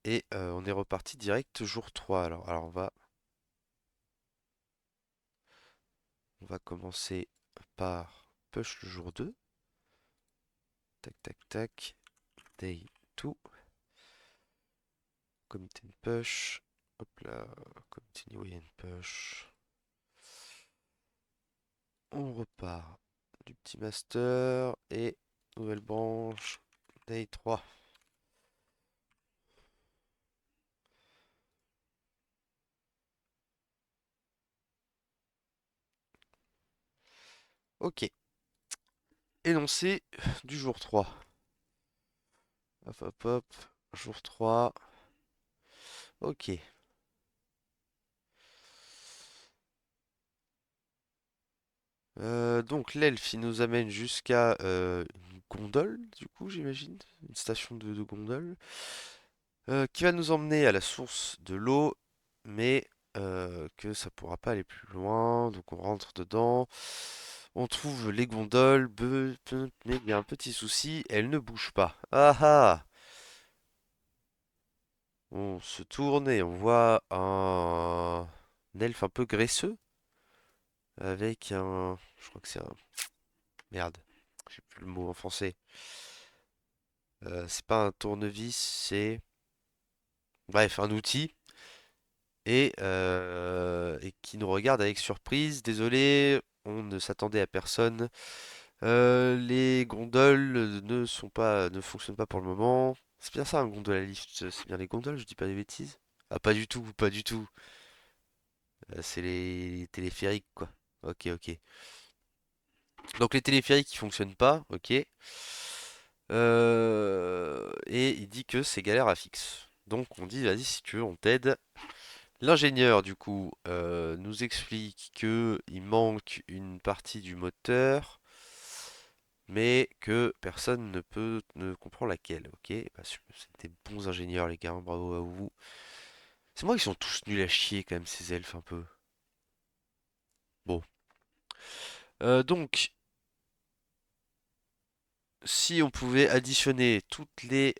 Et on est reparti direct jour 3. Alors on va commencer par push le jour 2. Tac tac tac. Day 2. Committed push. Hop là. Continue and push. On repart du petit master et nouvelle branche. Day 3. Ok. Énoncé du jour 3. Hop hop hop. Jour 3. Ok. Donc l'elfe il nous amène jusqu'à une gondole, du coup j'imagine, une station de gondole, qui va nous emmener à la source de l'eau, mais que ça pourra pas aller plus loin. Donc on rentre dedans, on trouve les gondoles, mais il y a un petit souci, elles ne bougent pas. Ah ah! On se tourne et on voit un elfe un peu graisseux, avec je crois que c'est un... Merde, j'ai plus le mot en français. C'est pas un tournevis, c'est... Bref, un outil. Et qui nous regarde avec surprise. Désolé, on ne s'attendait à personne. Les gondoles ne fonctionnent pas pour le moment. C'est bien ça, un gondole à lift. C'est bien les gondoles, je dis pas des bêtises. Ah, pas du tout, pas du tout. C'est les téléphériques, quoi. Ok, ok. Donc les téléphériques qui fonctionnent pas, ok. Et il dit que c'est galère à fixe. Donc on dit, vas-y, si tu veux, on t'aide. L'ingénieur, du coup, nous explique que il manque une partie du moteur, mais que personne ne comprend laquelle. Ok, bah, c'est des bons ingénieurs, les gars, hein, bravo à vous. C'est moi qui sont tous nuls à chier, quand même, ces elfes, un peu. Bon. Donc, si on pouvait additionner tous les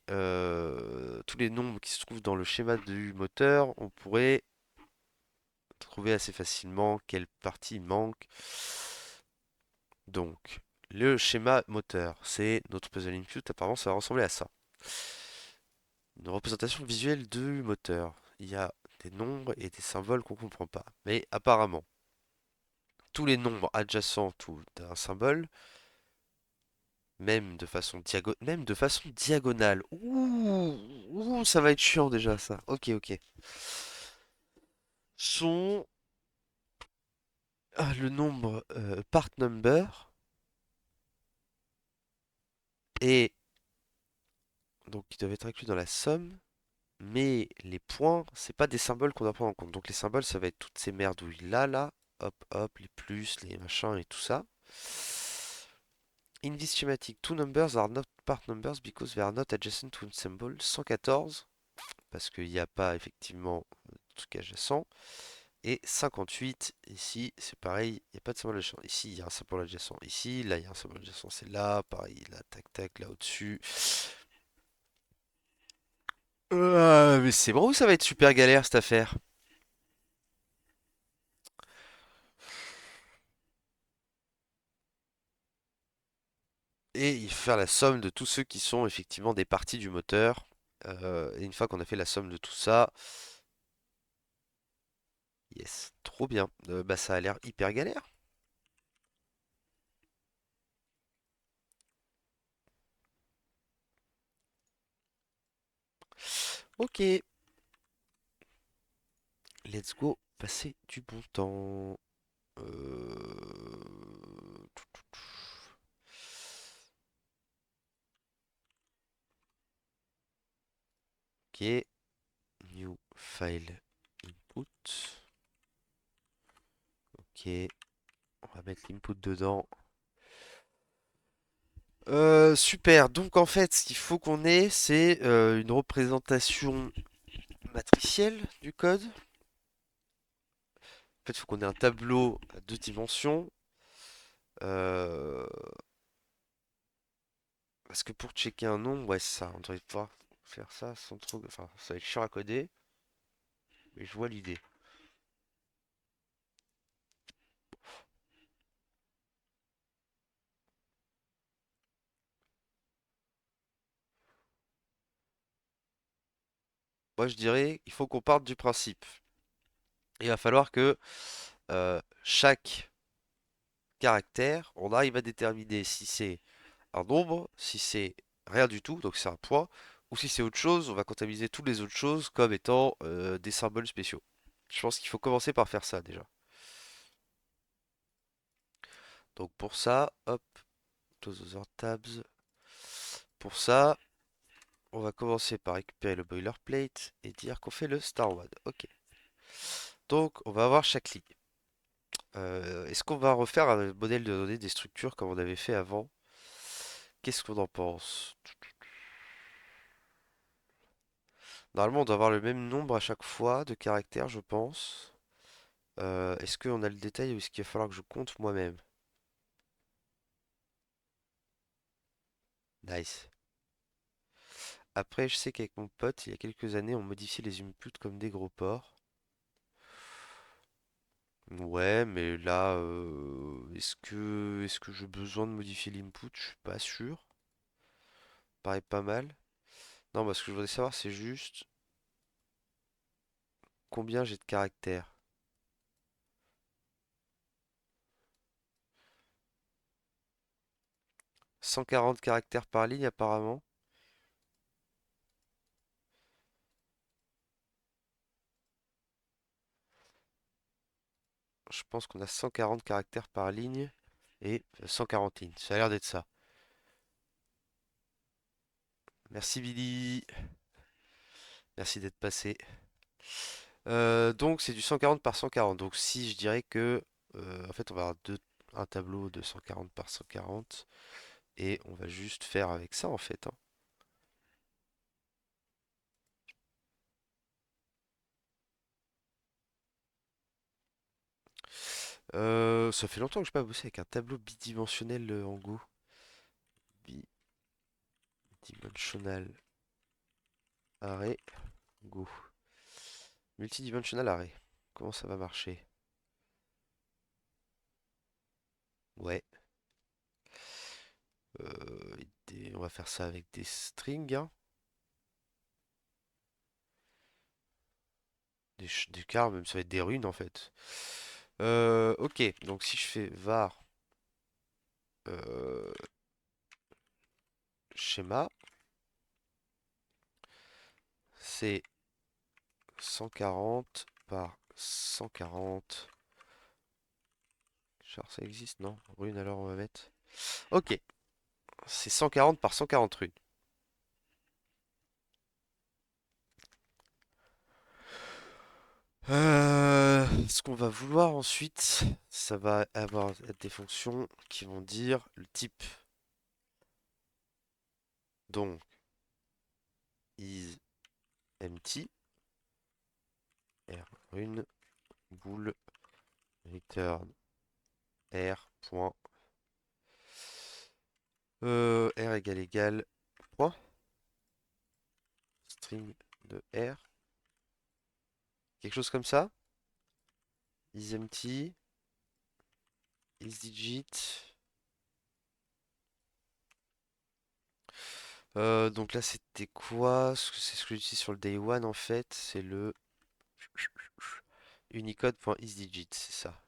nombres qui se trouvent dans le schéma du moteur, on pourrait trouver assez facilement quelle partie manque. Donc, le schéma moteur, c'est notre puzzle input. Apparemment, ça va ressembler à ça. Une représentation visuelle du moteur. Il y a des nombres et des symboles qu'on comprend pas. Mais apparemment, tous les nombres adjacents d'un symbole, même de façon diagonale. Ouh, ça va être chiant déjà ça. Ok, ok. Sont le nombre part number et donc qui doivent être inclus dans la somme. Mais les points, c'est pas des symboles qu'on doit prendre en compte. Donc les symboles, ça va être toutes ces merdouilles là, hop, hop, les plus, les machins et tout ça. In this schematic, two numbers are not part numbers because they are not adjacent to a symbol. 114, parce qu'il n'y a pas effectivement de truc adjacent. Et 58, ici, c'est pareil, il n'y a pas de symbole adjacent. Ici, il y a un symbole adjacent. Ici, là, il y a un symbole adjacent. C'est là, pareil, là, tac, tac, là au-dessus. Mais c'est bon, ça va être super galère cette affaire. Et il faut faire la somme de tous ceux qui sont effectivement des parties du moteur. Et une fois qu'on a fait la somme de tout ça, yes, trop bien. Bah ça a l'air hyper galère. Ok, let's go, passer du bon temps. Ok, new file input. Ok, on va mettre l'input dedans. Super, donc en fait, ce qu'il faut qu'on ait, c'est une représentation matricielle du code. En fait, il faut qu'on ait un tableau à deux dimensions. Euh, Parce que pour checker un nombre, ouais, c'est ça, on doit voir. faire ça sans trop... Enfin, ça va être chiant à coder, mais je vois l'idée. Moi, je dirais, il faut qu'on parte du principe. Il va falloir que chaque caractère, on arrive à déterminer si c'est un nombre, si c'est rien du tout, donc c'est un point, ou si c'est autre chose, on va comptabiliser toutes les autres choses comme étant des symboles spéciaux. Je pense qu'il faut commencer par faire ça déjà. Donc pour ça, hop, close other tabs. Pour ça, on va commencer par récupérer le boilerplate et dire qu'on fait le star one. Ok. Donc on va avoir chaque ligne. Est-ce qu'on va refaire un modèle de données des structures comme on avait fait avant? Qu'est-ce qu'on en pense? Normalement, on doit avoir le même nombre à chaque fois de caractères, je pense. Est-ce qu'on a le détail ou est-ce qu'il va falloir que je compte moi-même? Nice. Après, je sais qu'avec mon pote, il y a quelques années, on modifiait les inputs comme des gros porcs. Ouais, mais là, est-ce que j'ai besoin de modifier l'input? Je suis pas sûr. Paraît pas mal. Non, bah, ce que je voudrais savoir, c'est juste combien j'ai de caractères. 140 caractères par ligne, apparemment. Je pense qu'on a 140 caractères par ligne et 140 lignes. Ça a l'air d'être ça. Merci Billy. Merci d'être passé. Donc c'est du 140 par 140. Donc si je dirais que en fait on va avoir un tableau de 140 par 140 et on va juste faire avec ça en fait, hein. Ça fait longtemps que je n'ai pas bossé avec un tableau bidimensionnel en Go. Bidimensional array Go. Multidimensional array. Comment ça va marcher? Ouais. On va faire ça avec des strings, hein. Des chars, même ça va être des runes en fait. Ok, donc si je fais var euh, schéma, c'est 140 par 140. Char, ça existe, non? Rune, alors on va mettre. Ok, c'est 140 par 140 runes. Ce qu'on va vouloir ensuite, ça va avoir des fonctions qui vont dire le type. Donc, is empty, r rune, bool, return, r, point, r égale, point, string de r, quelque chose comme ça, is empty, is digit. Donc là, c'était quoi? C'est ce que j'utilise sur le day one en fait, c'est le unicode.isDigit, c'est ça.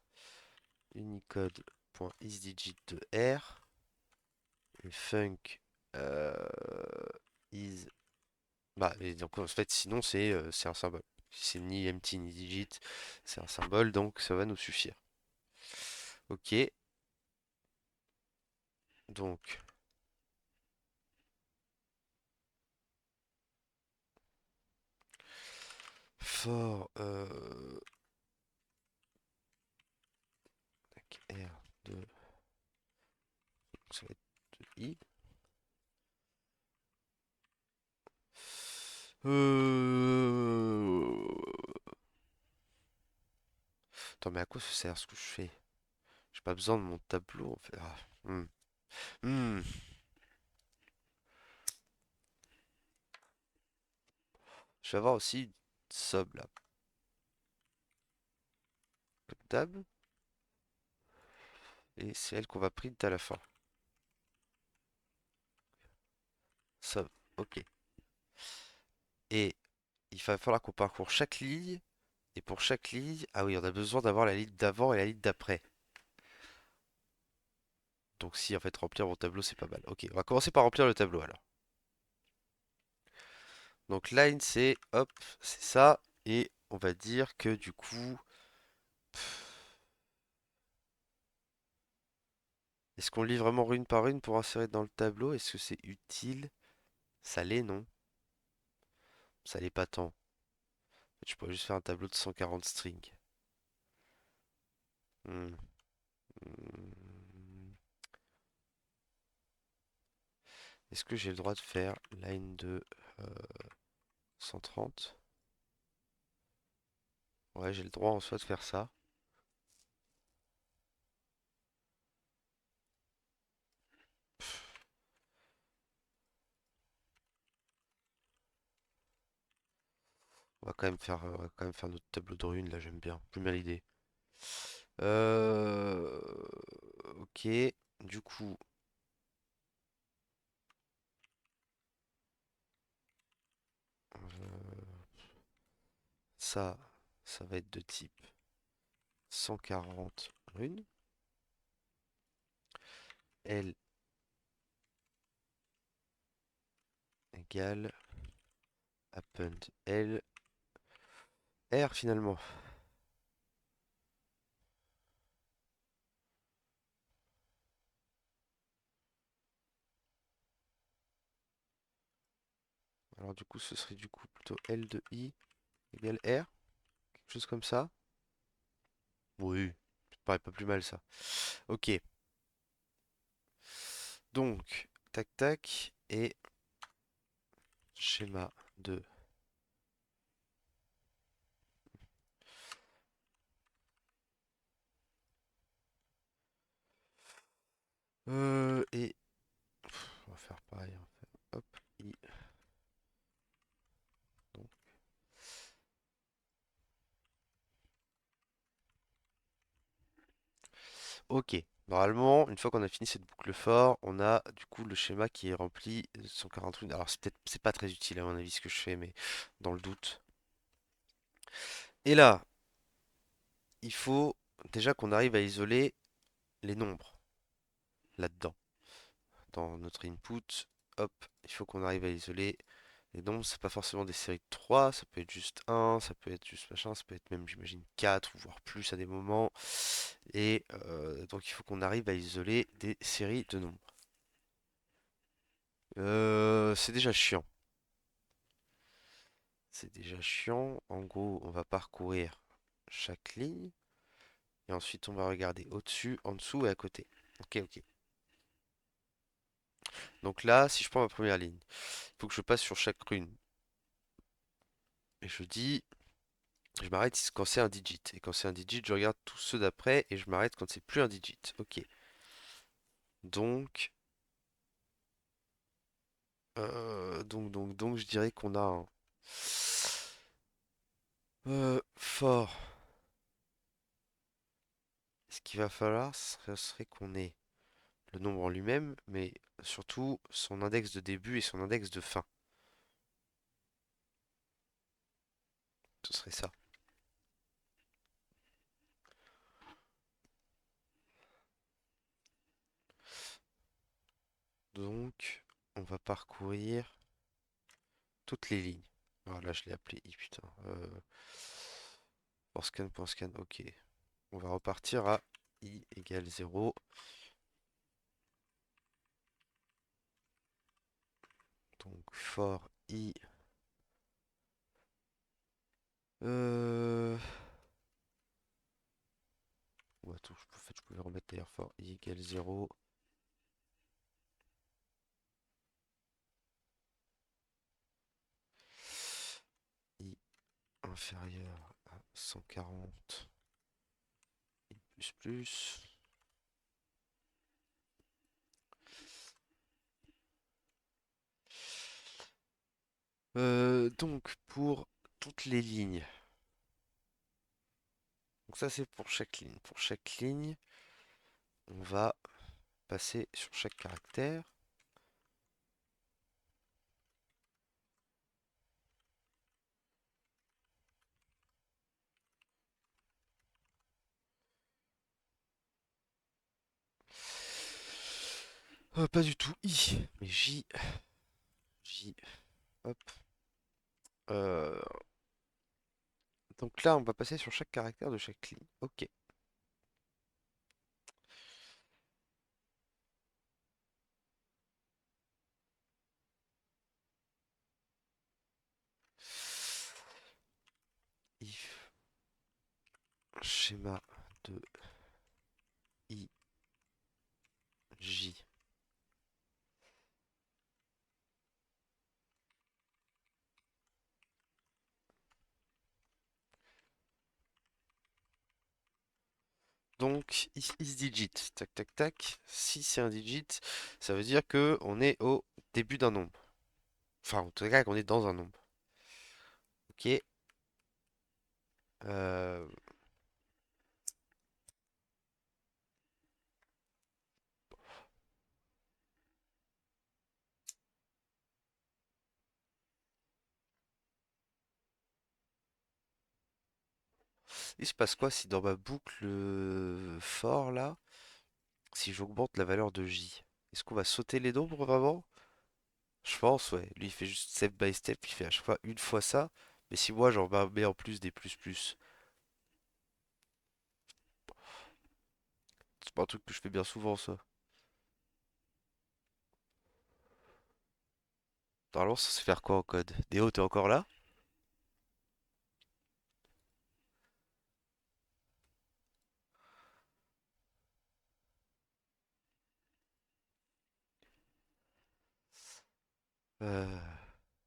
Unicode.isDigit de R. Et func is. Bah, et donc en fait, sinon c'est un symbole. Si c'est ni empty ni digit, c'est un symbole, donc ça va nous suffire. Ok, donc for R de. Ça va être de I. Attends, mais à quoi ça sert ce que je fais? J'ai pas besoin de mon tableau en fait. Ah, hmm. Je vais avoir aussi une sub là. Comme d'hab. Et c'est elle qu'on va print à la fin. Sub. Ok. Et il va falloir qu'on parcourt chaque ligne. Et pour chaque ligne, ah oui, on a besoin d'avoir la ligne d'avant et la ligne d'après. Donc si en fait remplir mon tableau c'est pas mal. Ok, on va commencer par remplir le tableau alors. Donc line c'est hop, c'est ça. Et on va dire que du coup, est-ce qu'on lit vraiment rune par rune pour insérer dans le tableau? Est-ce que c'est utile? Ça l'est, non? Ça l'est pas tant. Je pourrais juste faire un tableau de 140 strings. Hmm. Hmm. Est-ce que j'ai le droit de faire line de 130? Ouais, j'ai le droit en soi de faire ça. On va quand même faire notre tableau de runes là, j'aime bien. J'aime bien l'idée. Euh... Ok. Du coup, ça, ça va être de type 140 runes. L égale append L R finalement. Alors du coup, ce serait du coup plutôt L de I égale R. Quelque chose comme ça. Oui, ça paraît pas plus mal ça. Ok. Donc, tac tac. Et schéma de et on va faire pareil. On va faire hop, I. Donc, ok. Normalement, une fois qu'on a fini cette boucle for, on a du coup le schéma qui est rempli de 140 runes. Alors c'est pas très utile à mon avis ce que je fais, mais dans le doute. Et là, il faut déjà qu'on arrive à isoler les nombres là-dedans. Dans notre input, hop, il faut qu'on arrive à isoler les nombres. C'est pas forcément des séries de 3, ça peut être juste un, ça peut être juste machin, ça peut être même, j'imagine, 4 ou voire plus à des moments. Et donc il faut qu'on arrive à isoler des séries de nombres. C'est déjà chiant. C'est déjà chiant. En gros, on va parcourir chaque ligne. Et ensuite, on va regarder au-dessus, en dessous et à côté. Ok, ok. Donc là, si je prends ma première ligne, il faut que je passe sur chaque rune. Et je dis, je m'arrête quand c'est un digit. Et quand c'est un digit, je regarde tous ceux d'après et je m'arrête quand c'est plus un digit. Ok. Donc, donc, je dirais qu'on a un fort. Ce qu'il va falloir, ce serait qu'on ait le nombre en lui-même, mais surtout son index de début et son index de fin. Ce serait ça. Donc, on va parcourir toutes les lignes. Alors là, je l'ai appelé I, putain. Point scan, ok. On va repartir à I égale 0. Donc, for I. Euh... Ouais, attends, en fait, je pouvais remettre d'ailleurs for I égale 0. I inférieur à 140. I plus plus. Donc pour toutes les lignes. Donc ça c'est pour chaque ligne. Pour chaque ligne, on va passer sur chaque caractère. Pas du tout I, mais J. J. Hop. Euh, donc là, on va passer sur chaque caractère de chaque ligne. Ok. If schéma de I, J. Donc, is digit. Tac, tac, tac. Si c'est un digit, ça veut dire que on est au début d'un nombre. Enfin, en tout cas, qu'on est dans un nombre. Ok. Euh, il se passe quoi si dans ma boucle for là, si j'augmente la valeur de J? Est-ce qu'on va sauter les nombres vraiment? Je pense, ouais. Lui, il fait juste step by step, il fait à chaque fois une fois ça. Mais si moi, j'en mets en plus des plus plus, c'est pas un truc que je fais bien souvent, ça. Normalement, ça se faire quoi en code? Déo, t'es encore là? Euh,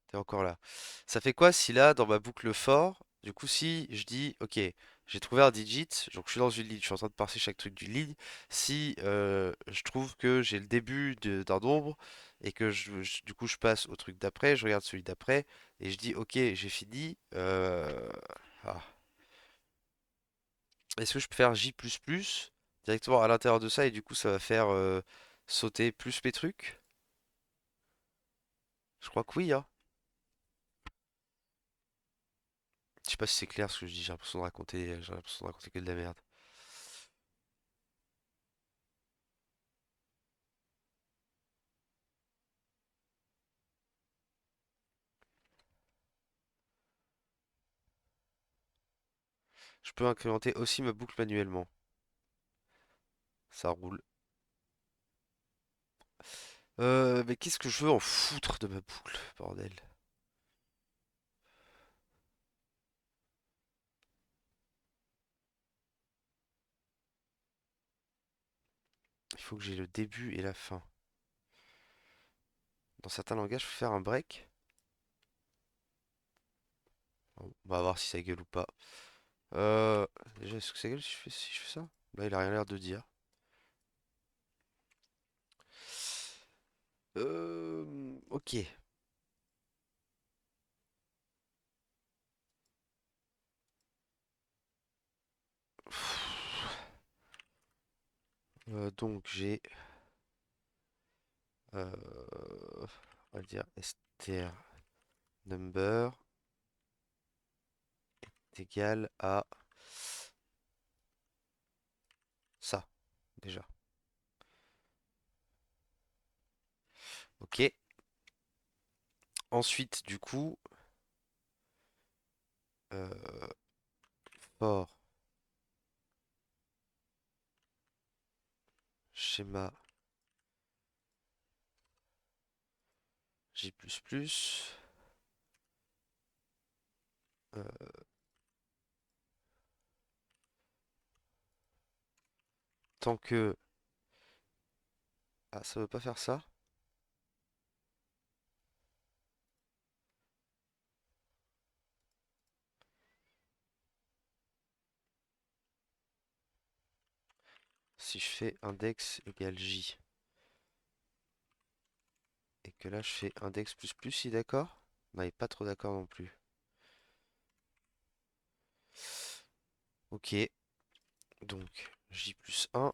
T'es encore là. Ça fait quoi si là, dans ma boucle for, du coup, si je dis, ok, j'ai trouvé un digit, donc je suis dans une ligne, je suis en train de parser chaque truc d'une ligne. Si je trouve que j'ai le début d'un nombre et que du coup je passe au truc d'après, je regarde celui d'après et je dis, ok, j'ai fini. Ah. Est-ce que je peux faire J++ directement à l'intérieur de ça et du coup ça va faire sauter plus mes trucs? Je crois que oui, hein. Je sais pas si c'est clair ce que je dis, j'ai l'impression de raconter que de la merde. Je peux incrémenter aussi ma boucle manuellement. Ça roule. Mais qu'est-ce que je veux en foutre de ma boucle, bordel? Il faut que j'ai le début et la fin. Dans certains langages, faut faire un break. Bon, on va voir si ça gueule ou pas. Euh, Déjà, est-ce que ça gueule si je fais ça? Là, il a rien l'air de dire. Ok. Donc, j'ai, on va dire str number est égal à ça, déjà. Ok. Ensuite, du coup, euh, for schéma J++, euh, tant que... Ah, ça veut pas faire ça? Si je fais index égale J, et que là je fais index plus plus, si d'accord? On n'avait pas trop d'accord non plus. Ok, donc J plus 1.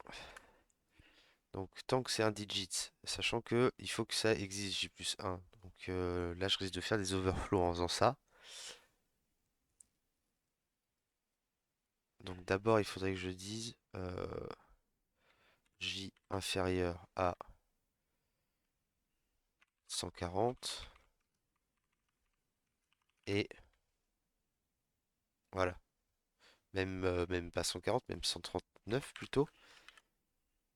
Donc tant que c'est un digit, sachant que il faut que ça existe J plus 1. Donc là je risque de faire des overflows en faisant ça. Donc d'abord il faudrait que je dise J inférieur à 140 et voilà. Même pas 140, même 139 plutôt.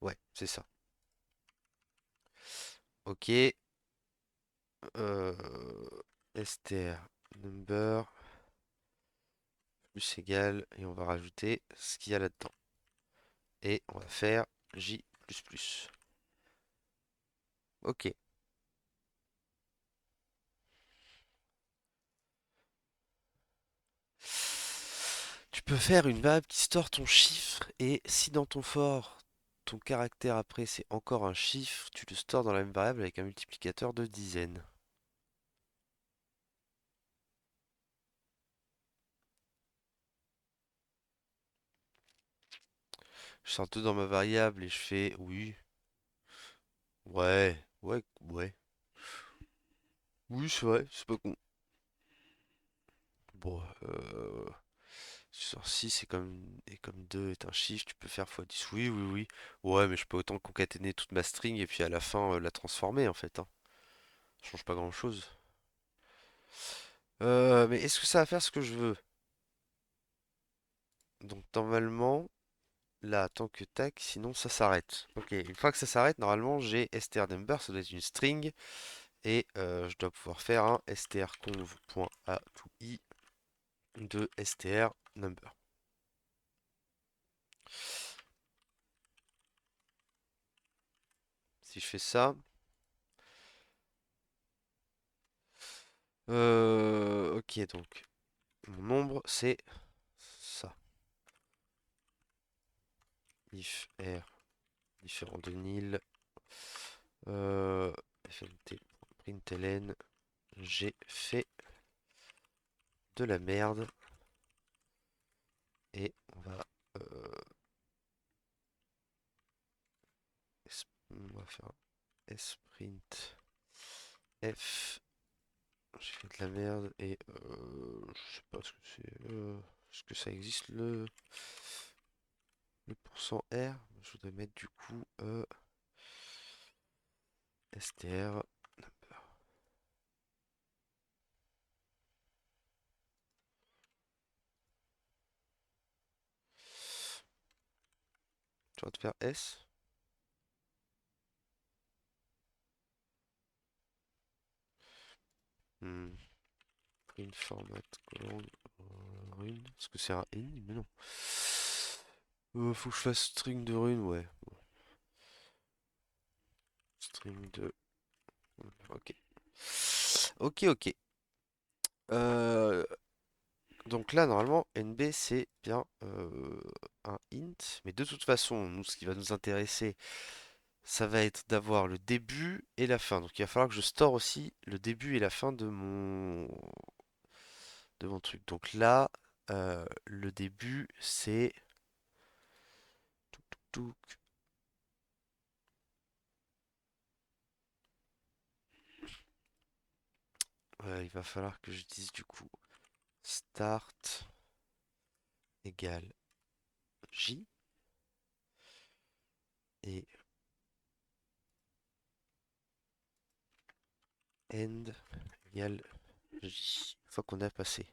Ouais, c'est ça. Ok. str number plus égal et on va rajouter ce qu'il y a là-dedans. Et on va faire J++. Ok. Tu peux faire une variable qui store ton chiffre et si dans ton for, ton caractère après c'est encore un chiffre, tu le stores dans la même variable avec un multiplicateur de dizaines. Je sors tout dans ma variable et je fais oui, ouais. Oui, c'est vrai, c'est pas con. Bon, sur 6 et comme 2 est un chiffre, tu peux faire x10. Oui. Ouais, mais je peux autant concaténer toute ma string et puis à la fin la transformer en fait, hein. Ça change pas grand-chose. Mais est-ce que ça va faire ce que je veux? Donc normalement, là, tant que tac, sinon ça s'arrête. Ok, une fois que ça s'arrête, normalement j'ai strNumber, ça doit être une string, et je dois pouvoir faire un strconv.aToI de strNumber. Si je fais ça, ok, donc mon nombre c'est ça. If r différent de nil, euh, fnt.println, j'ai fait de la merde et on va faire un sprint f. J'ai fait de la merde et je sais pas ce que c'est. Est-ce que ça existe le pourcent %R? Je voudrais mettre du coup str. Tu vas te faire S. Hmm. Print format colon rune. Est-ce que c'est un in? Mais non. Faut que je fasse string de rune, ouais. String de. Ok. Ok. Euh, donc là, normalement, NB c'est bien un int. Mais de toute façon, nous, ce qui va nous intéresser, ça va être d'avoir le début et la fin. Donc il va falloir que je store aussi le début et la fin de mon truc. Donc là, le début, c'est. Touc. Il va falloir que je dise du coup start égale J et end égale J. Une fois qu'on a passé.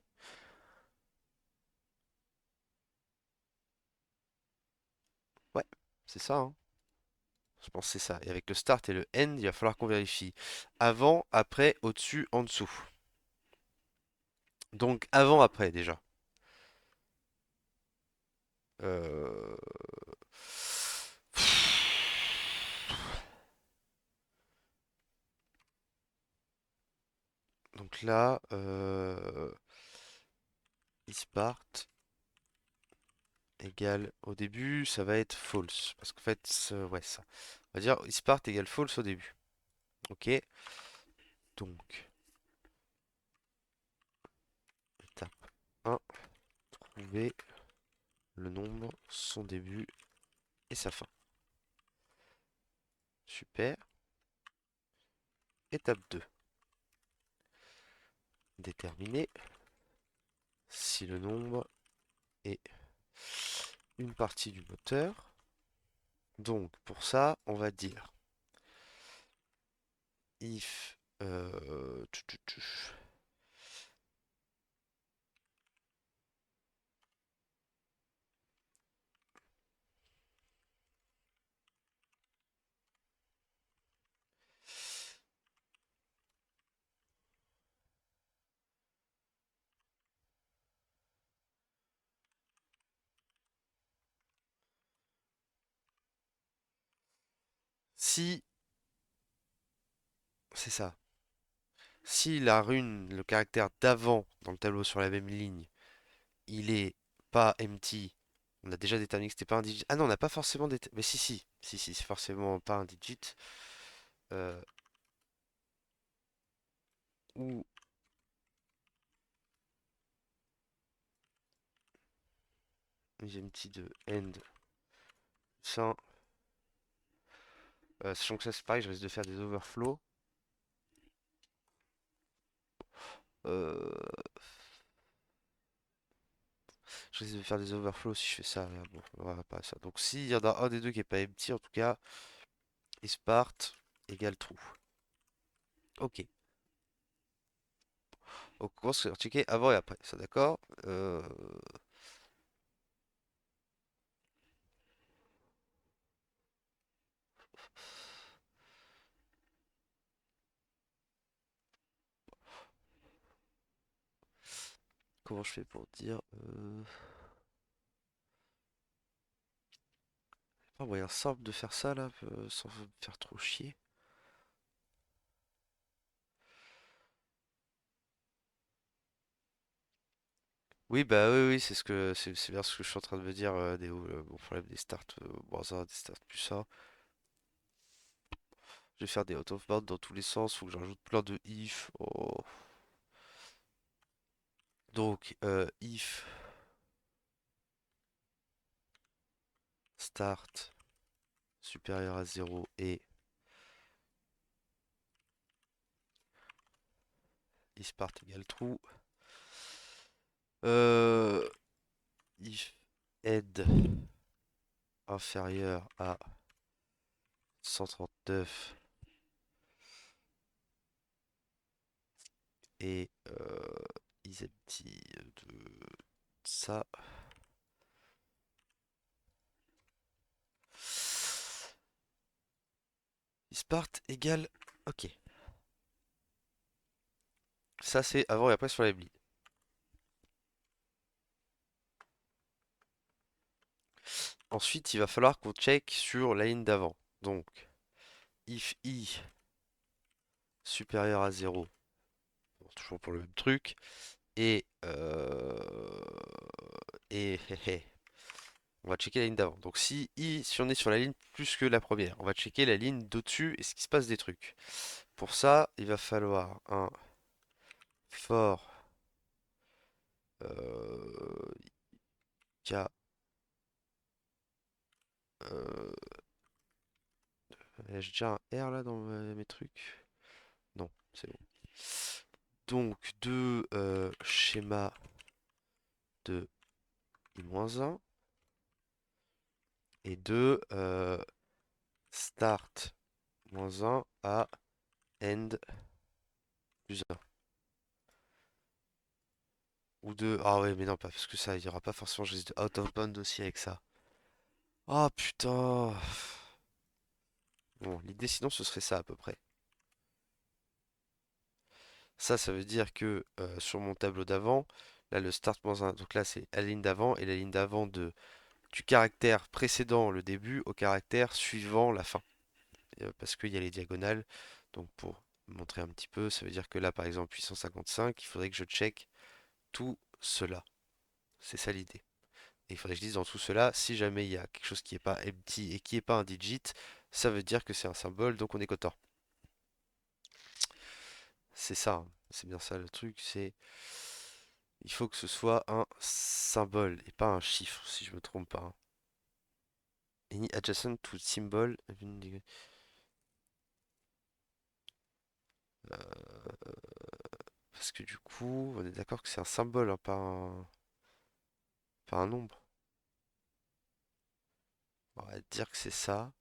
Ouais, c'est ça, hein. Je pense que c'est ça. Et avec le start et le end, il va falloir qu'on vérifie avant, après, au-dessus, en dessous. Donc avant, après déjà. Euh, Donc là, isPart égale au début, ça va être false. Parce qu'en fait, ouais, ça. On va dire isPart égale false au début. Ok. Donc, trouver le nombre, son début et sa fin. Super. Étape 2. Déterminer si le nombre est une partie du moteur. Donc pour ça, on va dire if si c'est ça. Si la rune, le caractère d'avant dans le tableau sur la même ligne, il est pas empty, on a déjà déterminé que c'était pas un digit. Ah non, on n'a pas forcément déterminé. Mais si, c'est forcément pas un digit. Euh, ou empty de end sans. Sachant que ça c'est pareil, je risque de faire des overflows. Euh, je risque de faire des overflows si je fais ça. Là. Bon, on va pas ça. Donc s'il y en a un des deux qui est pas empty, en tout cas, isPart égale true. Ok. Donc on commence à checker avant et après. Ça d'accord? Comment je fais pour dire pas un moyen simple de faire ça là, sans me faire trop chier. Oui, bah oui, c'est ce que c'est bien ce que je suis en train de me dire mon problème des starts moins 1, des starts plus 1. Je vais faire des out of bound dans tous les sens, faut que j'ajoute plein de if. Oh. Donc if start supérieur à 0 et isPart égale true. Euh, if head inférieur à 139 et isEmpty de ça. isPart égale. Ok. Ça c'est avant et après sur la Bli. Ensuite, il va falloir qu'on check sur la ligne d'avant. Donc, if i supérieur à 0, bon, toujours pour le même truc, et, on va checker la ligne d'avant. Donc si on est sur la ligne plus que la première, on va checker la ligne d'au-dessus et ce qui se passe des trucs. Pour ça, il va falloir un for k euh, j'ai déjà un R là dans mes trucs. Non, c'est bon. Donc de schéma de i-1 et de start -1 à end plus 1. Ou de... Ah ouais, mais non, pas parce que ça, il n'y aura pas forcément juste de out of bound aussi avec ça. Ah putain. Bon, l'idée sinon ce serait ça à peu près. Ça veut dire que sur mon tableau d'avant, là le start -1, donc là c'est la ligne d'avant et la ligne d'avant du caractère précédant le début au caractère suivant la fin. Parce qu'il y a les diagonales. Donc pour montrer un petit peu, ça veut dire que là par exemple 855, il faudrait que je check tout cela. C'est ça l'idée. Et il faudrait que je dise dans tout cela, si jamais il y a quelque chose qui n'est pas empty et qui n'est pas un digit, ça veut dire que c'est un symbole, donc on est content. C'est ça, hein. C'est bien ça le truc, c'est il faut que ce soit un symbole et pas un chiffre, si je me trompe pas, hein. Any adjacent to symbol. Parce que du coup, on est d'accord que c'est un symbole, hein, pas un nombre. On va dire que c'est ça.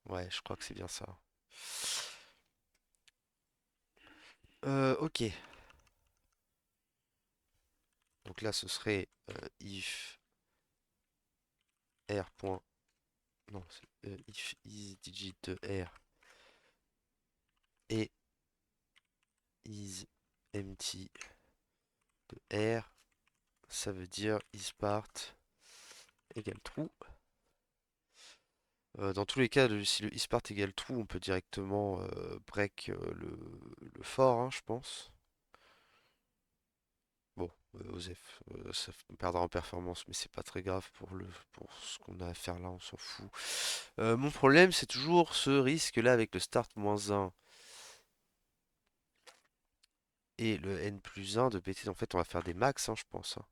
Ouais, je crois que c'est bien ça. Ok. Donc là, ce serait if r. Non, if is digit de r et is empty de r, ça veut dire isPart égale true. Dans tous les cas, si le isPart égale true, on peut directement break le for, hein, je pense. Bon, Osef, ça perdra en performance, mais c'est pas très grave pour ce qu'on a à faire là, on s'en fout. Mon problème, c'est toujours ce risque-là avec le start -1 et le n plus 1 de bt. En fait, on va faire des max, hein, je pense, hein.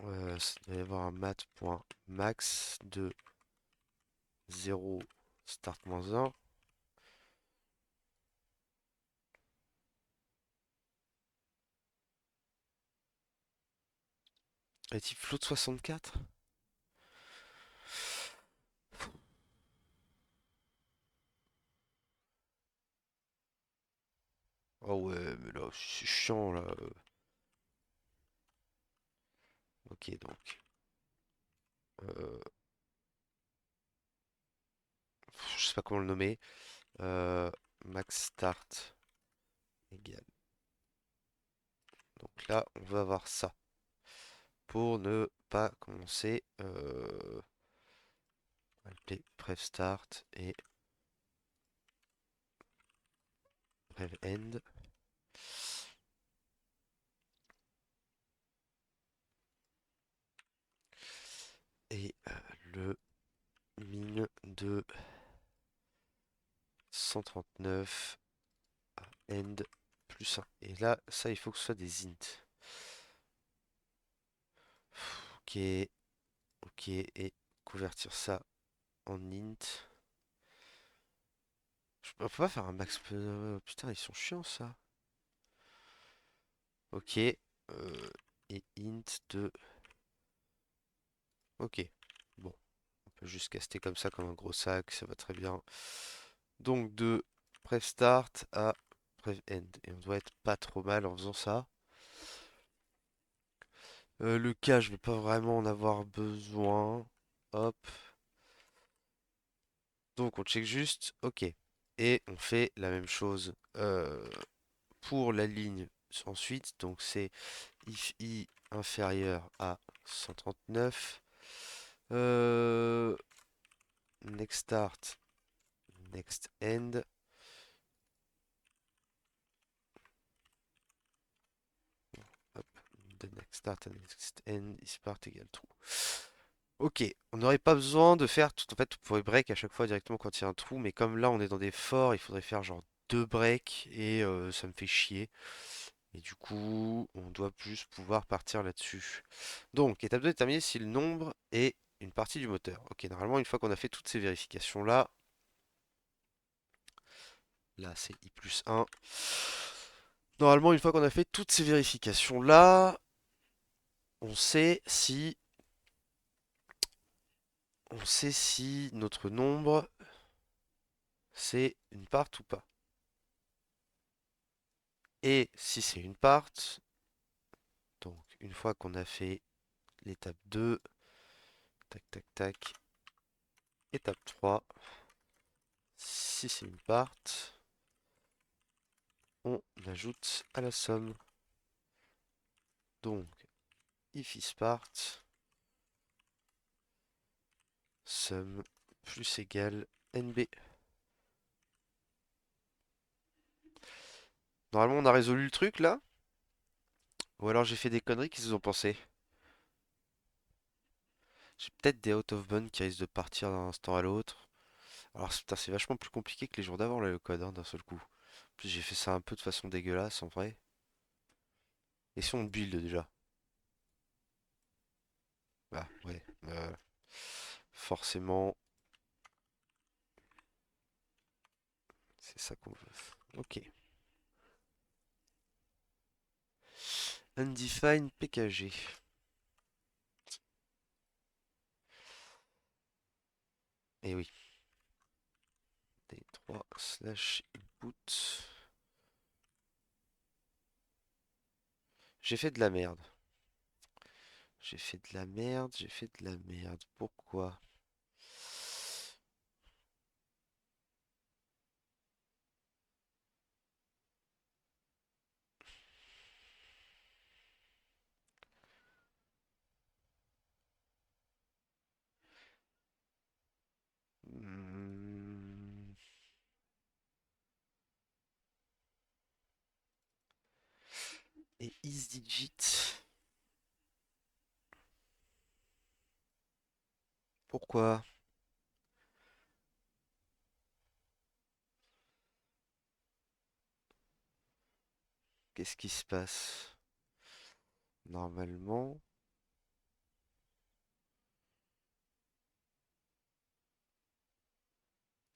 Il va y avoir un mat.max de 0 start -1. Et type float 64? Oh ouais, mais là, c'est chiant, là. Ok, donc. euh, je sais pas comment le nommer. Euh, max start égale. Donc là, on va avoir ça. Pour ne pas commencer, on va l'appeler pref start et pref end. Et le min de 139 à end plus 1. Et là, ça, il faut que ce soit des int. Ok, ok, et convertir ça en int. On peut pas faire un max. Putain, ils sont chiants ça. Ok, et int de. Ok, bon, on peut juste caster comme ça, comme un gros sac, ça va très bien. Donc de pref start à pref end. Et on doit être pas trop mal en faisant ça. Le cas, je vais pas vraiment en avoir besoin. Hop. Donc on check juste. Ok. Et on fait la même chose pour la ligne ensuite. Donc c'est if i inférieur à 139. Euh, next start, next end. Hop. The next start and next end is part égale true. Ok, on n'aurait pas besoin de faire tout. En fait, on pourrait break à chaque fois directement quand il y a un trou, mais comme là on est dans des forts, il faudrait faire genre deux breaks et ça me fait chier. Et du coup, on doit plus pouvoir partir là-dessus. Donc, étape 2, déterminer si le nombre est une partie du moteur. Ok, normalement, une fois qu'on a fait toutes ces vérifications-là, là c'est i plus 1. Normalement, une fois qu'on a fait toutes ces vérifications-là, on sait si notre nombre c'est une part ou pas. Et si c'est une part, donc une fois qu'on a fait l'étape 2, tac tac tac, étape 3, si c'est une part, on ajoute à la somme. Donc, if is part, somme plus égale nb. Normalement, on a résolu le truc là? Ou alors j'ai fait des conneries, qu'est-ce qu'ils ont pensé? J'ai peut-être des out of bounds qui risquent de partir d'un instant à l'autre. Alors, putain, c'est vachement plus compliqué que les jours d'avant, là, le code, hein, d'un seul coup. En plus, j'ai fait ça un peu de façon dégueulasse, en vrai. Et si on build déjà? Bah, ouais. Forcément, c'est ça qu'on veut. Ok. Undefined PKG. Et oui. D3 slash input. J'ai fait de la merde. J'ai fait de la merde, j'ai fait de la merde. Pourquoi? Hmm. Et isDigit. Pourquoi? Qu'est-ce qui se passe? Normalement.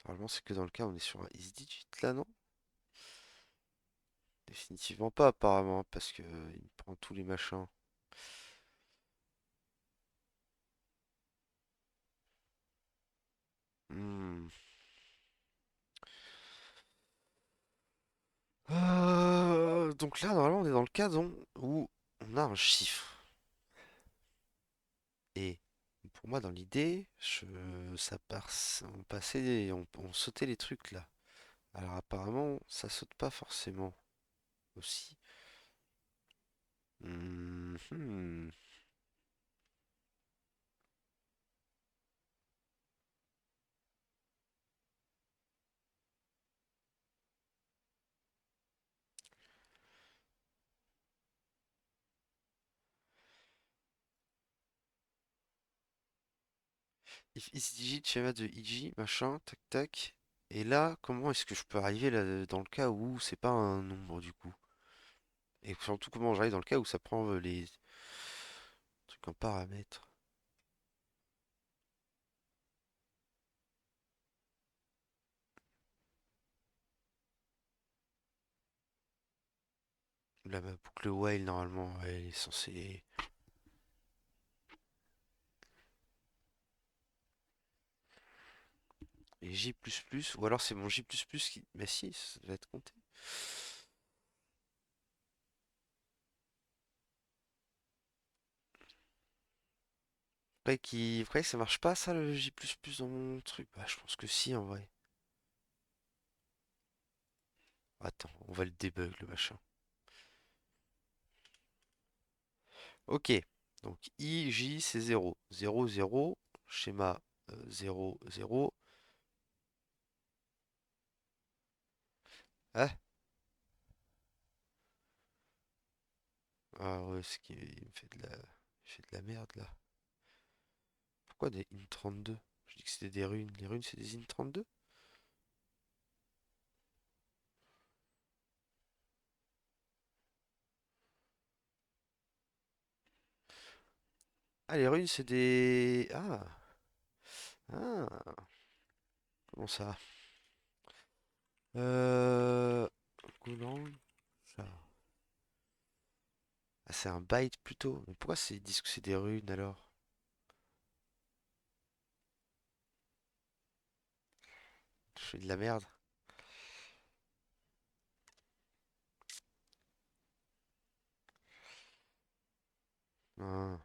Normalement, c'est que dans le cas où on est sur un isDigit là, non? Définitivement pas, apparemment, parce que il me prend tous les machins. Hmm. Donc là, normalement, on est dans le cas où on a un chiffre. Et pour moi, dans l'idée, on passait, on sautait les trucs là. Alors apparemment, ça saute pas forcément aussi. Hmm. If isDigit, schéma de ig, machin, tac tac. Et là, comment est-ce que je peux arriver là dans le cas où c'est pas un nombre du coup? Et surtout, comment j'arrive dans le cas où ça prend les trucs en paramètres? La boucle while, normalement, elle est censée. Et J++, ou alors c'est mon J++ qui. Mais si, ça va être compté. Après, ça marche pas ça le J++ dans mon truc. Bah, je pense que si en vrai. Attends, on va le debug le machin. Ok, donc I, J, c'est 0. 0, 0, schéma 0, 0. Ah, ah ouais, il me fait il fait de la merde là. Pourquoi des int32? Je dis que c'était des runes. Les runes, c'est des int32? Ah, les runes, c'est des. Ah, ah, comment ça? Euh. Golang, ça. Ah, c'est un byte plutôt. Mais pourquoi ils disent que c'est des runes alors? Je fais de la merde. Ah.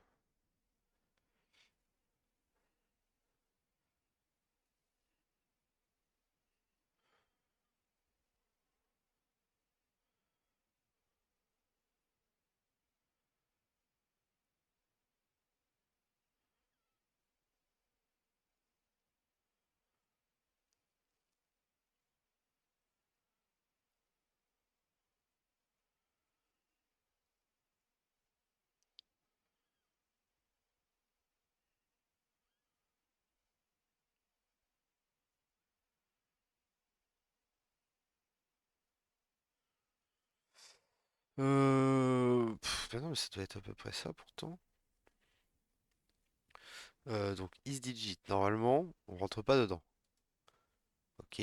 Bah non, mais ça doit être à peu près ça pourtant. Donc isDigit, normalement, on rentre pas dedans. Ok.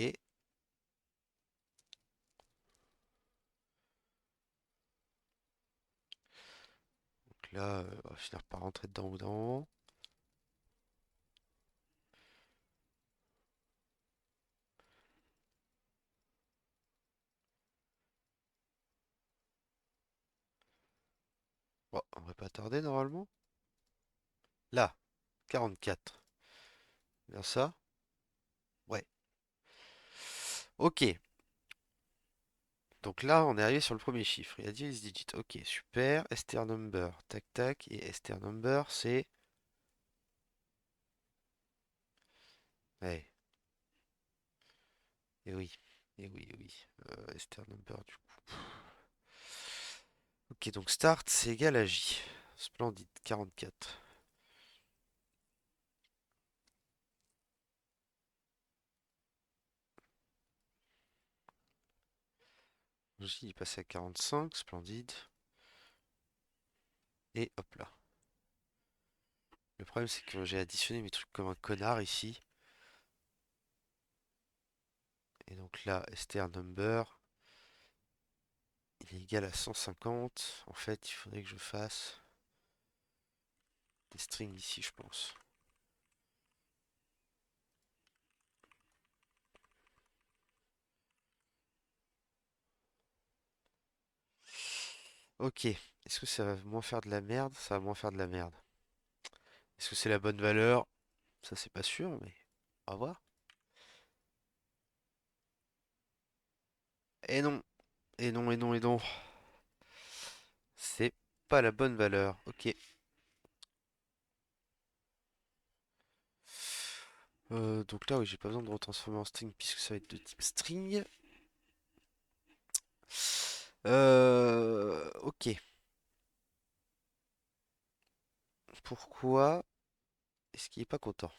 Donc là, on va finir par rentrer dedans ou dedans. Bon, on va pas tarder normalement. Là, 44. Bien ça? Ouais. Ok. Donc là, on est arrivé sur le premier chiffre. Il a dit isDigit. Ok, super. Str number. Tac tac. Et str number, c'est. Ouais. Et oui. Et oui, et oui. Str number du coup. Ok, donc start, c'est égal à J. Splendide. 44. J, il est passé à 45. Splendide. Et hop là. Le problème, c'est que j'ai additionné mes trucs comme un connard ici. Et donc là, str number, il est égal à 150. En fait, il faudrait que je fasse des strings ici, je pense. Ok. Est-ce que ça va moins faire de la merde? Ça va moins faire de la merde. Est-ce que c'est la bonne valeur? Ça, c'est pas sûr, mais on va voir. Et non, et non, et non, et non. C'est pas la bonne valeur. Ok. Donc là, oui, j'ai pas besoin de retransformer en string puisque ça va être de type string. Ok. Pourquoi est-ce qu'il est pas content?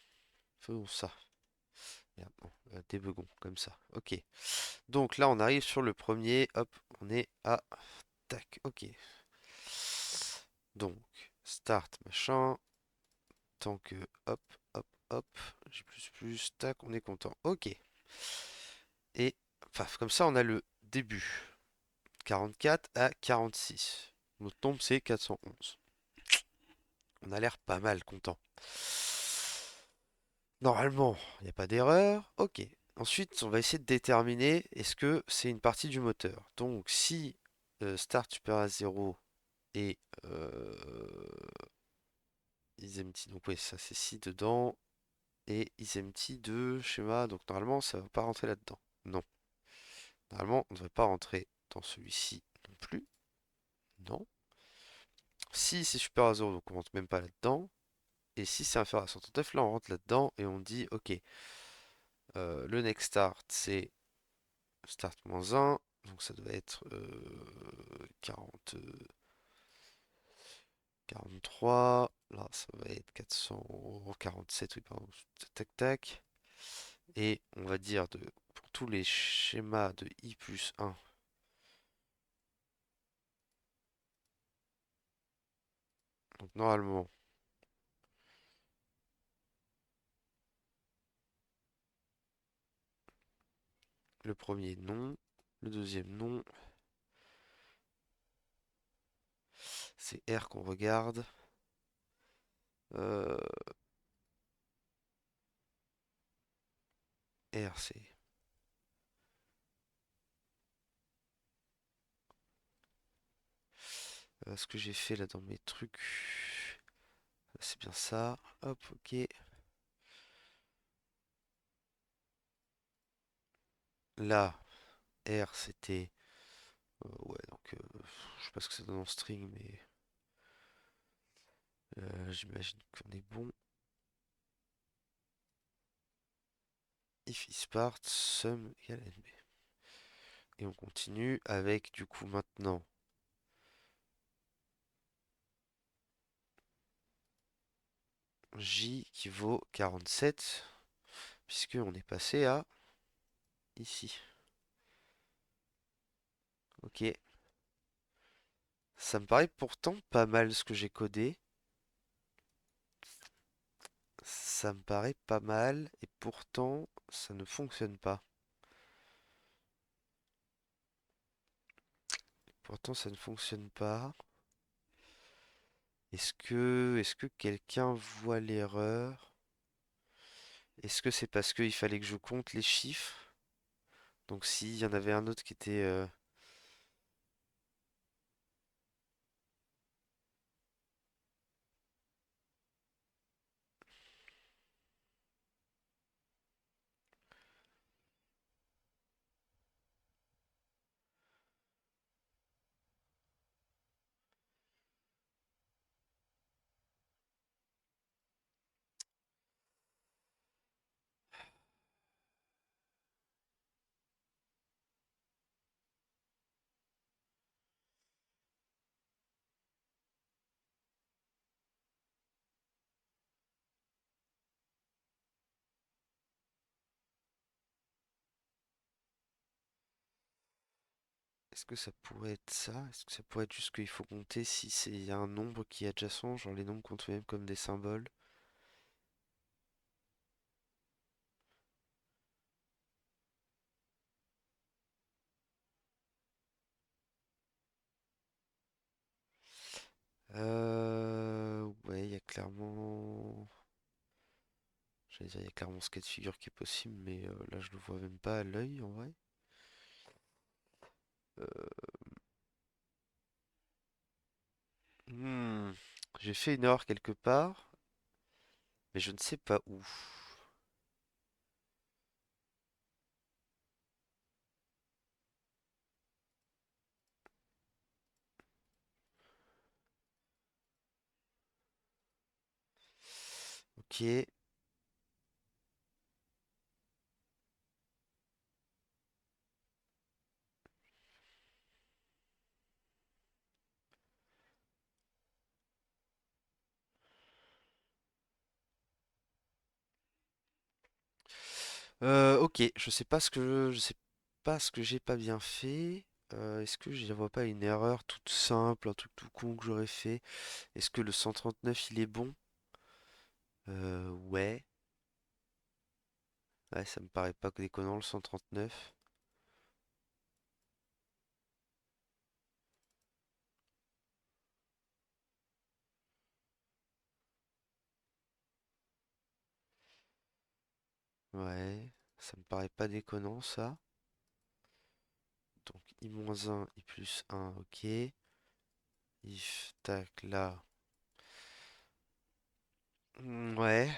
Faisons ça. Merde, non, débuggons comme ça. Ok. Donc là, on arrive sur le premier. Hop, on est à. Tac, ok. Donc, start, machin. Tant que. Hop, hop, hop. J'ai plus, tac, on est content. Ok. Et. Paf, comme ça, on a le début. 44 à 46. Notre nombre, c'est 411. On a l'air pas mal content. Normalement, il n'y a pas d'erreur. Ok. Ensuite, on va essayer de déterminer est-ce que c'est une partie du moteur. Donc, si start supérieur à 0 et isempty, donc oui, ça c'est si dedans, et isempty de schéma, donc normalement ça va pas rentrer là-dedans. Non. Normalement, on ne devrait pas rentrer dans celui-ci non plus. Non. Si c'est supérieur à 0, donc on rentre même pas là-dedans. Et si c'est inférieur à 139, là on rentre là-dedans et on dit ok, le next start c'est start moins 1, donc ça doit être 40, 43, là ça va être 447, oui pardon, tac tac, et on va dire pour tous les schémas de i plus 1, donc normalement le premier non, le deuxième non, c'est R qu'on regarde, euh, R c'est ce que j'ai fait là dans mes trucs, c'est bien ça, hop ok, là R c'était ouais, donc je sais pas ce que ça donne en string, mais j'imagine qu'on est bon. If is part, sum égale nb. Et on continue avec du coup maintenant j qui vaut 47, puisque on est passé à ici. Ok. Ça me paraît pourtant pas mal ce que j'ai codé. Ça me paraît pas mal et pourtant ça ne fonctionne pas. Pourtant ça ne fonctionne pas. Est-ce que quelqu'un voit l'erreur? Est-ce que c'est parce qu'il fallait que je compte les chiffres? Donc s'il y en avait un autre qui était... Est-ce que ça pourrait être ça? Est-ce que ça pourrait être juste qu'il faut compter si c'est il y a un nombre qui est adjacent, genre les nombres comptent même comme des symboles? Ouais, il y a clairement... J'allais dire, il y a clairement ce cas de figure qui est possible, mais là je le vois même pas à l'œil en vrai. Euh, hmm, J'ai fait une erreur quelque part, mais je ne sais pas où. Ok. Ok, je sais pas ce que j'ai pas bien fait. Est-ce que je vois pas une erreur toute simple, un truc tout con que j'aurais fait? Est-ce que le 139 il est bon? Ouais. Ouais, ça me paraît pas déconnant le 139. Ouais, ça me paraît pas déconnant ça. Donc i-1, i plus 1, ok. If, tac, là. Ouais.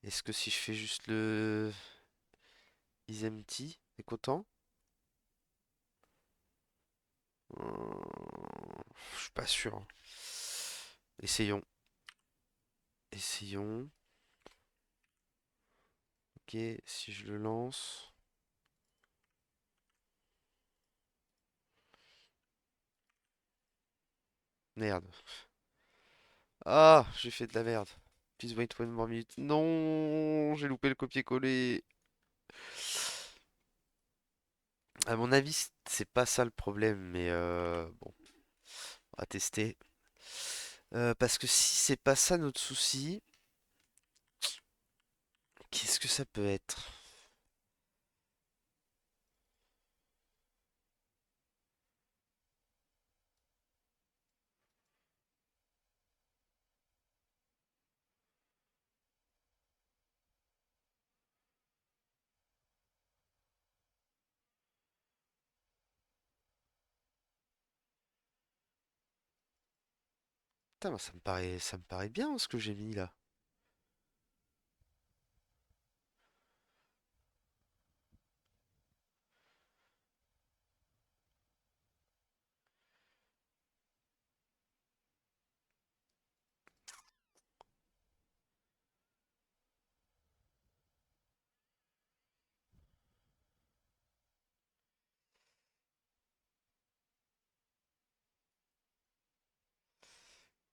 Est-ce que si je fais juste le isempty, t'es content? Je suis pas sûr, hein. Essayons. Essayons. Ok, si je le lance. Merde. Ah, j'ai fait de la merde. Please wait one more minute. Non, j'ai loupé le copier-coller. À mon avis, c'est pas ça le problème, mais bon, on va tester. Parce que si c'est pas ça notre souci, qu'est-ce que ça peut être? Putain, moi, ça me paraît bien hein, ce que j'ai mis là.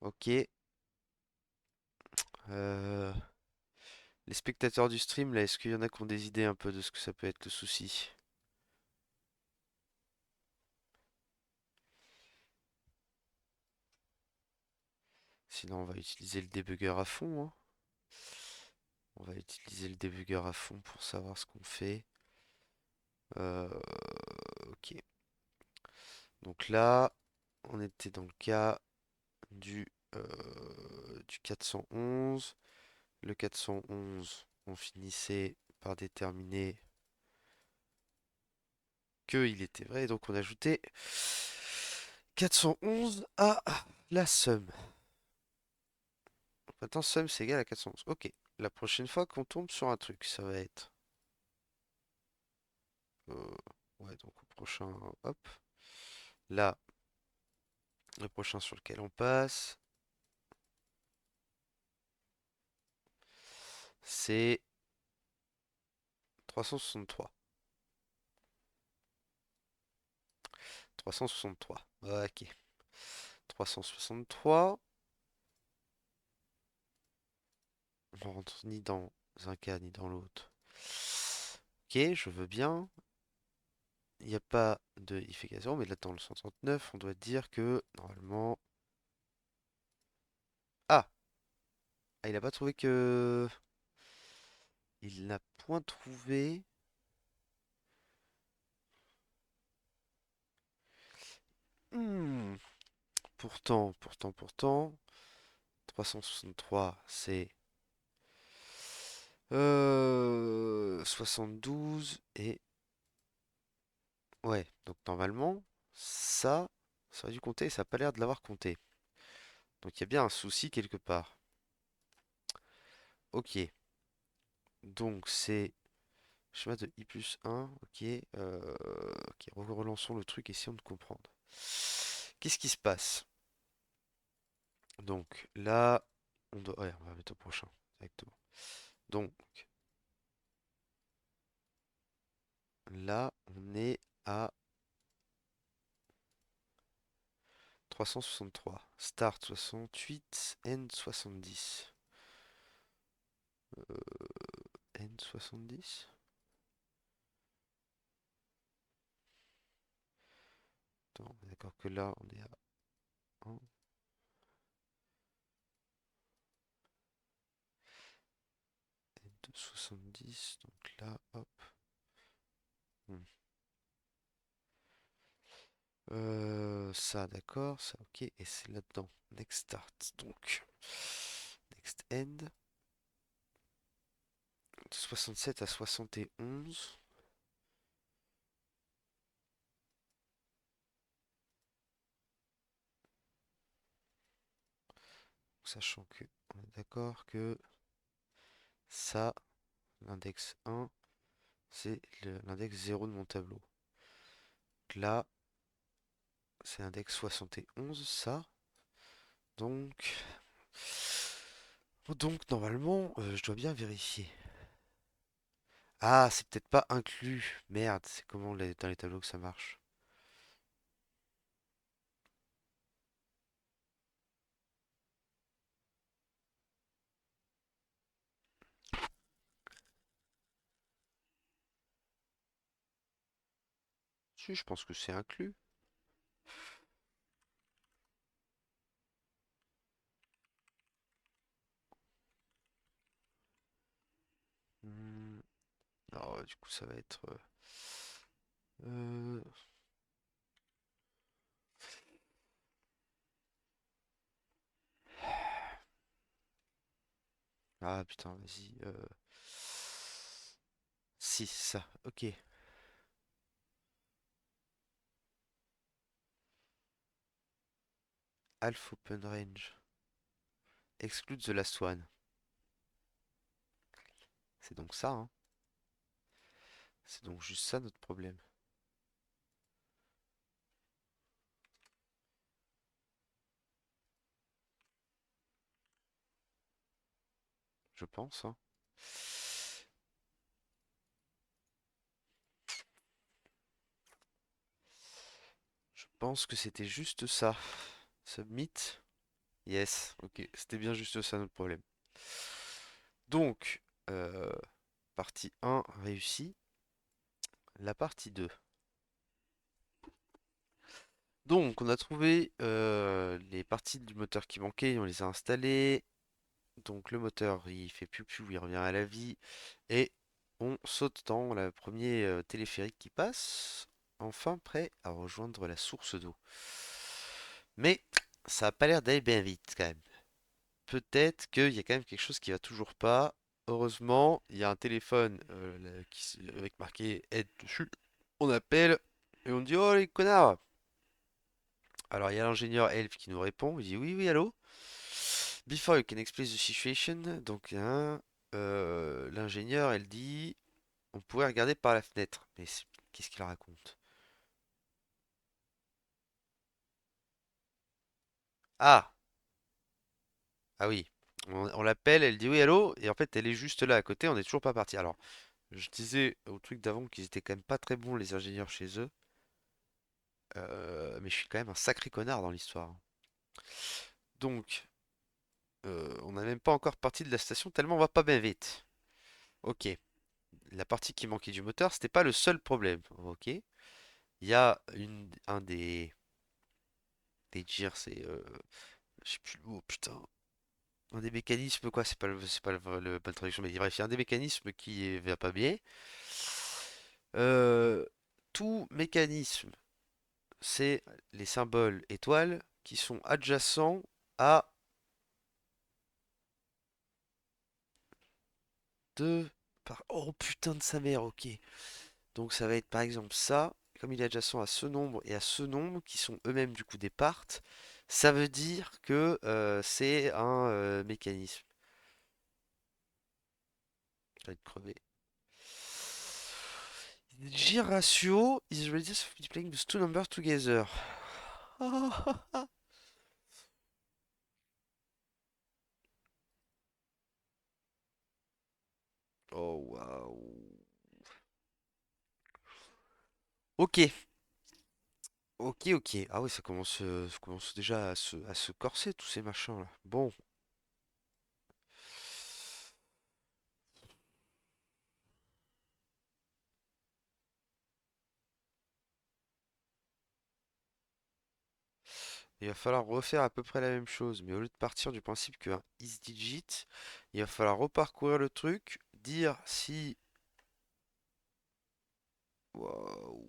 Ok. euh, les spectateurs du stream, là, est-ce qu'il y en a qui ont des idées un peu de ce que ça peut être le souci? Sinon, on va utiliser le débugger à fond, hein. On va utiliser le débugger à fond pour savoir ce qu'on fait. Euh, ok. Donc là, on était dans le cas du, du 411. Le 411, on finissait par déterminer qu'il était vrai. Donc on ajoutait 411 à la somme. Maintenant, somme c'est égal à 411. Ok. La prochaine fois qu'on tombe sur un truc, ça va être... euh, ouais, donc au prochain... Hop. Là, le prochain sur lequel on passe, c'est 363. 363. Ok. 363. On rentre ni dans un cas ni dans l'autre. Ok, je veux bien. Il n'y a pas de if égale 0, mais là dans le 139, on doit dire que normalement. Ah! Ah, il n'a pas trouvé que. Il n'a point trouvé. Hmm. Pourtant. 363, c'est 72 et. Ouais, donc normalement, ça a dû compter et ça n'a pas l'air de l'avoir compté. Donc il y a bien un souci quelque part. Ok, donc c'est schéma de i plus 1. Ok, ok, relançons le truc, essayons de comprendre. Qu'est-ce qui se passe? Donc là, on doit. Ouais, on va mettre au prochain directement. Donc là, on est à 363. Start 68, end 70. End 70? Attends, on est d'accord que là, on est à 1. End 70. Donc là, hop. Hmm. Ça, d'accord, ça, ok, et c'est là-dedans. Next start, donc. Next end. De 67 à 71. Sachant que, on est d'accord que ça, l'index 1, c'est l'index 0 de mon tableau. Donc là, c'est l'index 71, ça. Donc, normalement, je dois bien vérifier. Ah, c'est peut-être pas inclus. Merde, c'est comment dans les tableaux que ça marche? Si, je pense que c'est inclus. Hmm, alors, du coup, ça va être... euh, Ah, putain, vas-y. Si, ça, ok. Half open range. Exclude the last one. C'est donc ça, hein. C'est donc juste ça notre problème. Je pense, hein. Je pense que c'était juste ça. Submit. Yes, ok. C'était bien juste ça notre problème. Donc, euh, partie 1 réussie. La partie 2. Donc, on a trouvé les parties du moteur qui manquaient, on les a installées. Donc, le moteur, il fait piou piou, il revient à la vie. Et on saute dans le premier téléphérique qui passe, enfin prêt à rejoindre la source d'eau. Mais ça a pas l'air d'aller bien vite quand même. Peut-être qu'il y a quand même quelque chose qui va toujours pas. Heureusement, il y a un téléphone avec marqué aide dessus. On appelle et on dit oh les connards. Alors il y a l'ingénieur Elf qui nous répond. Il dit oui oui allô. Before you can explain the situation, donc hein, l'ingénieur elle dit on pourrait regarder par la fenêtre. Mais qu'est-ce qu'il raconte? Ah ah oui. On l'appelle, elle dit oui allô et en fait elle est juste là à côté. On n'est toujours pas parti. Alors je disais au truc d'avant qu'ils étaient quand même pas très bons les ingénieurs chez eux. Mais je suis quand même un sacré connard dans l'histoire. Donc, on n'a même pas encore parti de la station tellement on va pas bien vite. Ok, la partie qui manquait du moteur, c'était pas le seul problème. Ok, il y a un des gears, c'est, je sais plus le mot, putain. Un des mécanismes, quoi, c'est pas bonne traduction, mais bref, il y a un des mécanismes qui va pas bien. Euh, Tout mécanisme, c'est les symboles étoiles qui sont adjacents à deux Oh putain de sa mère, ok. Donc ça va être par exemple ça, comme il est adjacent à ce nombre et à ce nombre, qui sont eux-mêmes du coup des parts, ça veut dire que c'est un mécanisme. Je vais être crevé. G ratio is the radius of multiplying those two numbers together. Oh waouh. Ok, ok. Ah oui, ça commence déjà à se corser tous ces machins là. Bon, il va falloir refaire à peu près la même chose, mais au lieu de partir du principe qu'un isDigit, il va falloir reparcourir le truc, dire si... Waouh.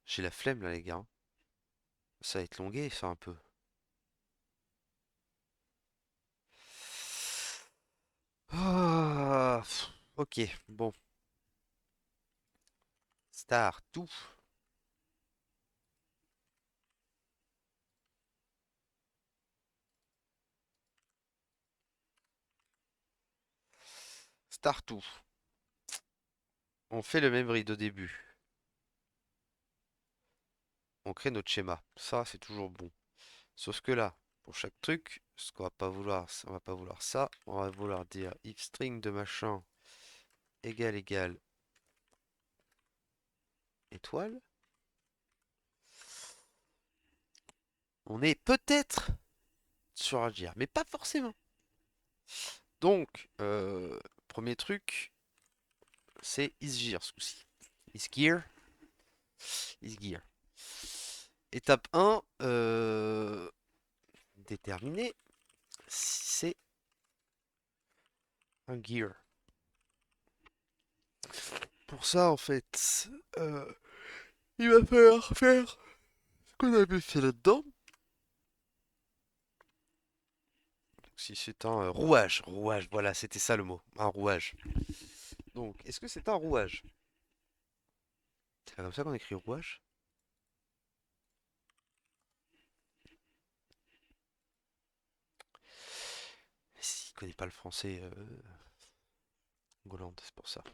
J'ai la flemme là les gars, hein. Ça va être longué ça un peu. Ah, ok, bon. Start, tout. Start tout. On fait le même read au début. On crée notre schéma. Ça, c'est toujours bon. Sauf que là, pour chaque truc, ce qu'on va pas vouloir, on va pas vouloir ça. On va vouloir dire if string de machin égal étoile. On est peut-être sur un GR, mais pas forcément. Donc, premier truc, c'est isGear ce coup-ci. Isgear, isGear. Étape 1, déterminer si c'est un gear. Pour ça, en fait, il va falloir faire ce qu'on avait fait là-dedans. Si c'est un rouage, voilà, c'était ça le mot, un rouage. Donc, est-ce que c'est un rouage? C'est comme ça qu'on écrit rouage? S'il connaît pas le français, Golande, c'est pour ça.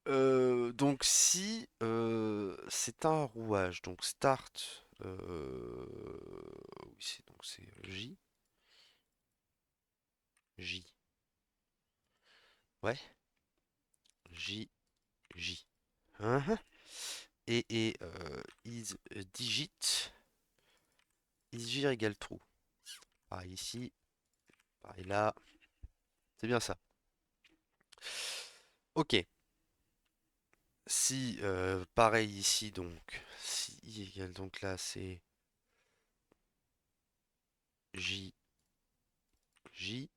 Donc si c'est un rouage, donc start, oui c'est J, J, ouais, J, J. Hein. Is digit, is J égale true. Pareil ici, pareil là, c'est bien ça. Ok. Si, pareil ici, donc, si i égale, donc là, c'est j, j,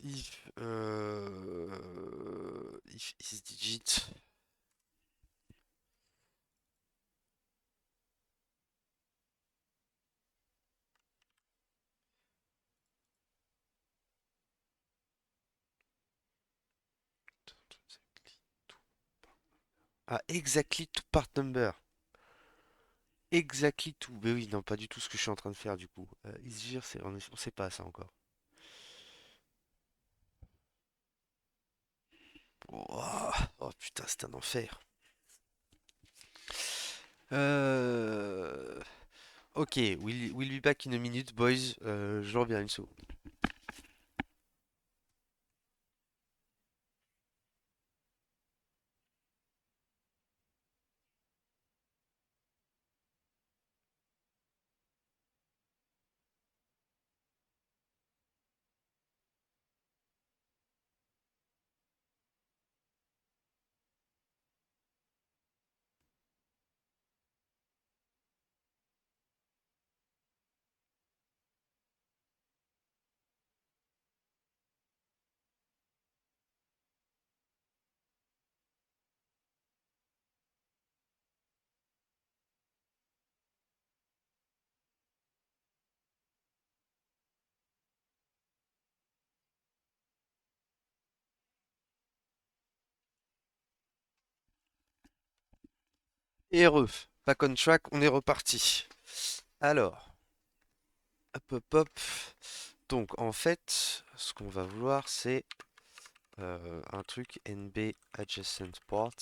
if is digit, ah, exactly two part number, exactly two, mais oui, non, pas du tout ce que je suis en train de faire, du coup, isgir, on sait pas ça encore. Ouah, oh putain, c'est un enfer. Euh... Ok, we'll be back in a minute, boys. Je reviens une seconde. Et back on track, on est reparti. Alors, hop hop hop. Donc en fait, ce qu'on va vouloir, c'est un truc NB adjacent port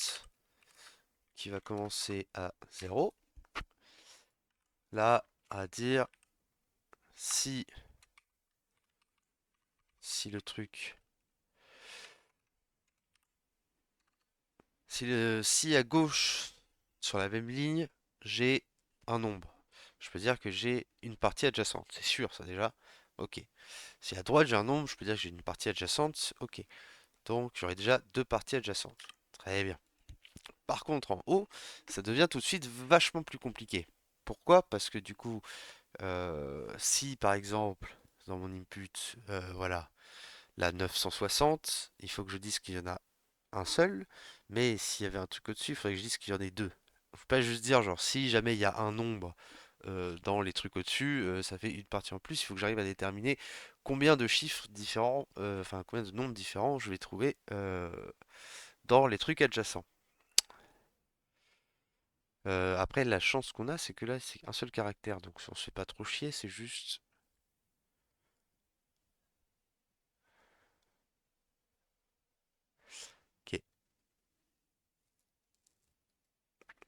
qui va commencer à 0. Là, à dire si, si le truc, si à gauche sur la même ligne, j'ai un nombre. Je peux dire que j'ai une partie adjacente. C'est sûr, ça déjà. Ok. Si à droite j'ai un nombre, je peux dire que j'ai une partie adjacente. Ok. Donc j'aurai déjà deux parties adjacentes. Très bien. Par contre, en haut, ça devient tout de suite vachement plus compliqué. Pourquoi? Parce que du coup, si par exemple, dans mon input, voilà, la 960, il faut que je dise qu'il y en a un seul, mais s'il y avait un truc au-dessus, il faudrait que je dise qu'il y en ait deux. Faut pas juste dire, genre, si jamais il y a un nombre dans les trucs au-dessus, ça fait une partie en plus, il faut que j'arrive à déterminer combien de chiffres différents, enfin combien de nombres différents je vais trouver dans les trucs adjacents. Après, la chance qu'on a, c'est que là, c'est un seul caractère, donc si on se fait pas trop chier, c'est juste... Ok.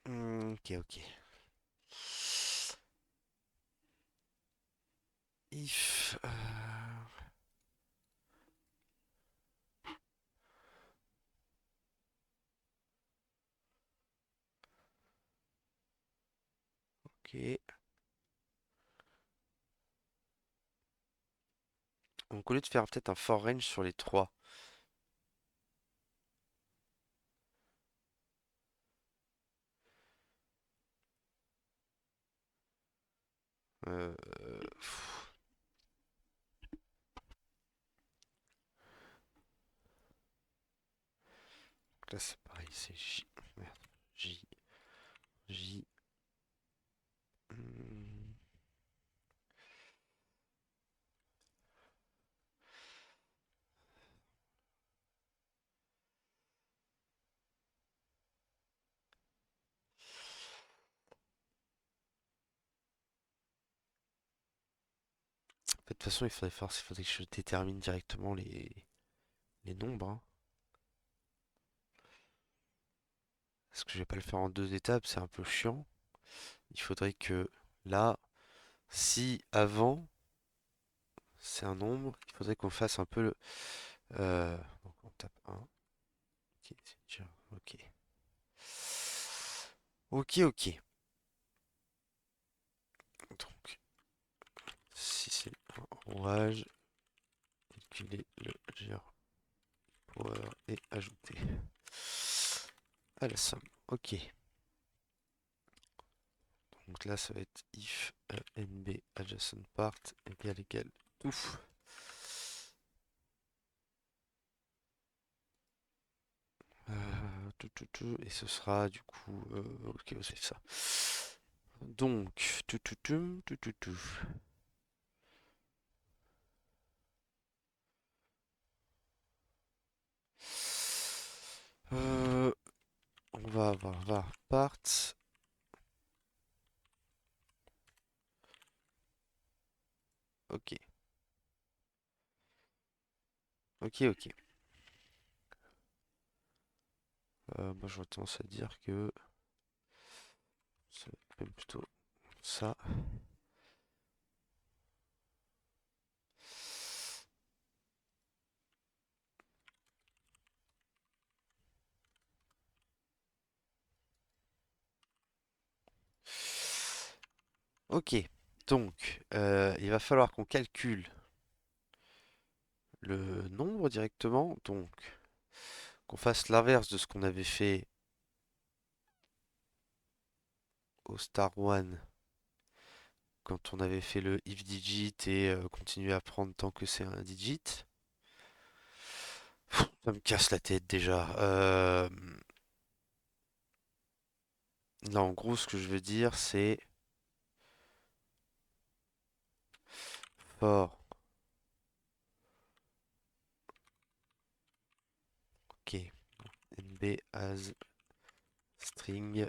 Ok, ok. If... ok. Donc au lieu de faire peut-être un for range sur les trois, pff, là c'est pareil, c'est J... Merde. J... J... hmm. En fait, de toute façon, il faudrait que je détermine directement les nombres, hein. Parce que je vais pas le faire en deux étapes, c'est un peu chiant. Il faudrait que là, si avant c'est un nombre, il faudrait qu'on fasse un peu le... donc on tape 1. Ok, c'est déjà... Ok. Ok, ok. Donc, si c'est un rouage, calculer le gear power et ajouter à la somme. Ok. Donc là, ça va être if nb adjacent part égale tout. Et ce sera du coup. Ok, c'est ça. Donc, Euh, on va avoir var part. Ok, ok. Moi, j'aurais tendance à dire que c'est même plutôt ça. Ok, donc il va falloir qu'on calcule le nombre directement, donc qu'on fasse l'inverse de ce qu'on avait fait au Star One quand on avait fait le if digit et continuer à prendre tant que c'est un digit. Ça me casse la tête déjà. Là, en gros, ce que je veux dire, c'est for, ok, nb as string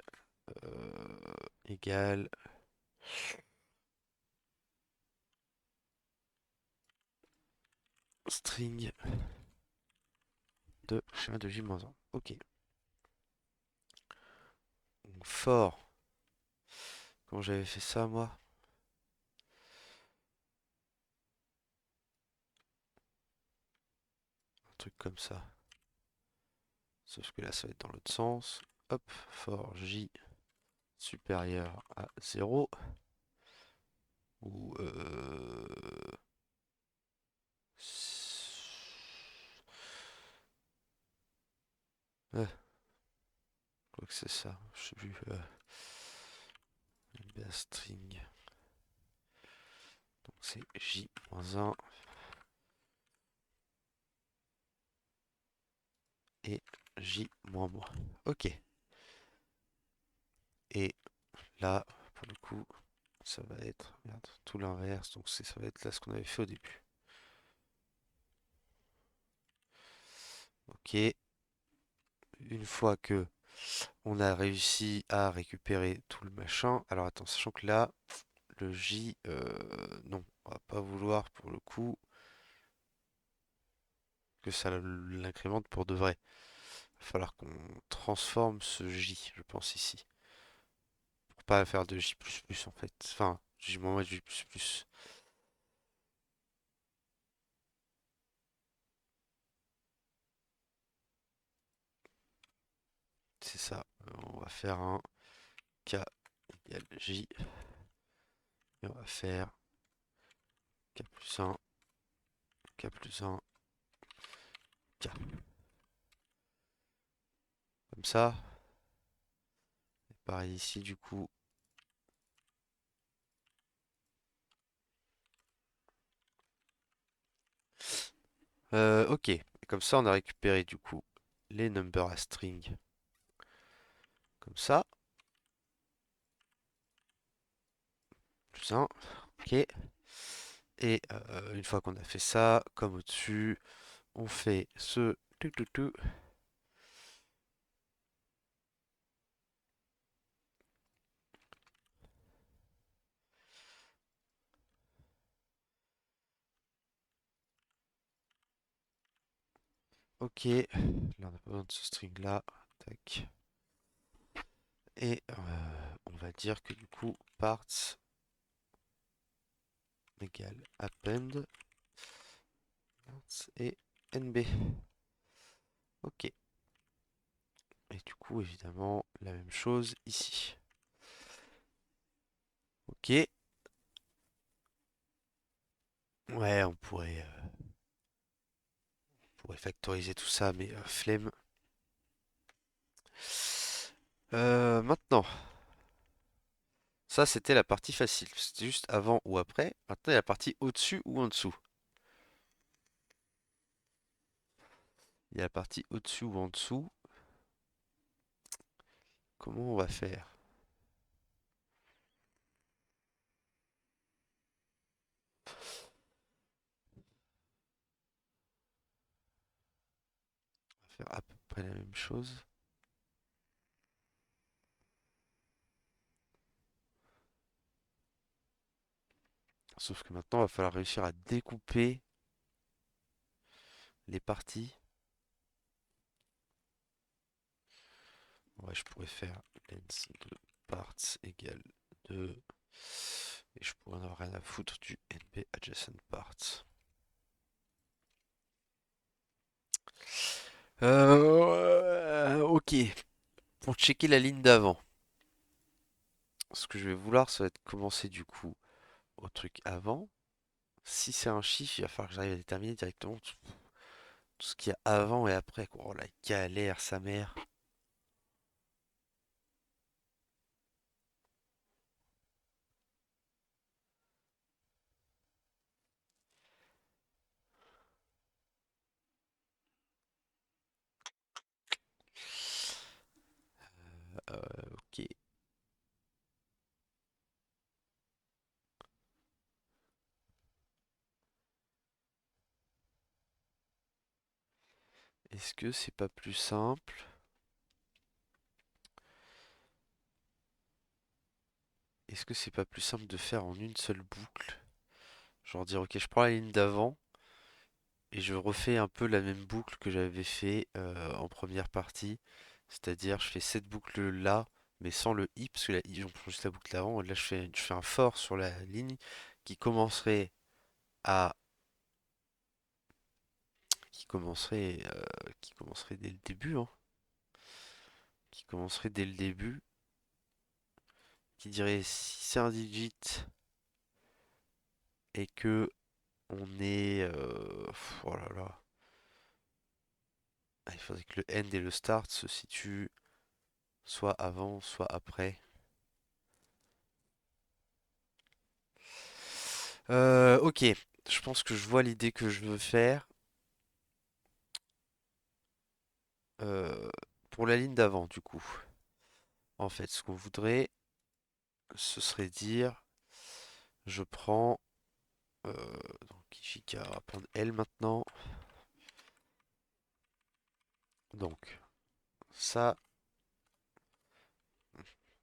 égale string de schéma de J-1. Ok. Donc, for, comment j'avais fait ça, moi? Un truc comme ça. Sauf que là, ça va être dans l'autre sens. Hop, for J supérieur à 0. Ou je crois que c'est ça. Je sais plus. String. Donc c'est J-1 et J-. Ok. Et là, pour le coup, ça va être merde, tout l'inverse. Donc ça va être là ce qu'on avait fait au début. Ok. Une fois que on a réussi à récupérer tout le machin. Alors attends, sachant que là, le J, non, on va pas vouloir pour le coup que ça l'incrémente pour de vrai. Il va falloir qu'on transforme ce J, je pense ici. Pour pas faire de J++ en fait. Enfin, J- J++. C'est ça. On va faire un K égale J. Et on va faire K plus 1, K plus 1, K. Comme ça. Et pareil ici du coup. Ok. Et comme ça, on a récupéré du coup les numbers à string. Comme ça. Plus 1. Ok. Et une fois qu'on a fait ça, comme au-dessus, on fait ce tout. Ok. Là, on a pas besoin de ce string là. Tac. Et on va dire que du coup, parts égale append parts et nb. Ok. Et du coup, évidemment, la même chose ici. Ok. Ouais, on pourrait. pourrais factoriser tout ça, mais flemme. Maintenant, ça c'était la partie facile. C'était juste avant ou après. Maintenant, il y a la partie au-dessus ou en dessous. Il y a la partie au-dessus ou en dessous. Comment on va faire? On va faire à peu près la même chose. Sauf que maintenant, il va falloir réussir à découper les parties. Ouais, je pourrais faire lens de parts égale 2. Et je pourrais en avoir rien à foutre du NB adjacent parts. Ok. Pour checker la ligne d'avant, ce que je vais vouloir, ça va être commencer du coup au truc avant. Si c'est un chiffre, il va falloir que j'arrive à déterminer directement tout ce qu'il y a avant et après, quoi. Oh la galère, sa mère. Ok. Est-ce que c'est pas plus simple? Est-ce que c'est pas plus simple de faire en une seule boucle? Genre dire, ok, je prends la ligne d'avant et je refais un peu la même boucle que j'avais fait en première partie. C'est-à-dire, je fais cette boucle-là, mais sans le i, parce que la i, on prend juste la boucle d'avant. Et là, je fais un fort sur la ligne qui commencerait à, qui commencerait dès le début, hein, qui commencerait dès le début, qui dirait si c'est un digit et que on est, oh là là, ah, il faudrait que le end et le start se situent soit avant, soit après. Ok, je pense que je vois l'idée que je veux faire. Euh, pour la ligne d'avant, du coup. En fait, ce qu'on voudrait, ce serait dire, je prends, donc Ishika, on va prendre L maintenant. Donc, ça,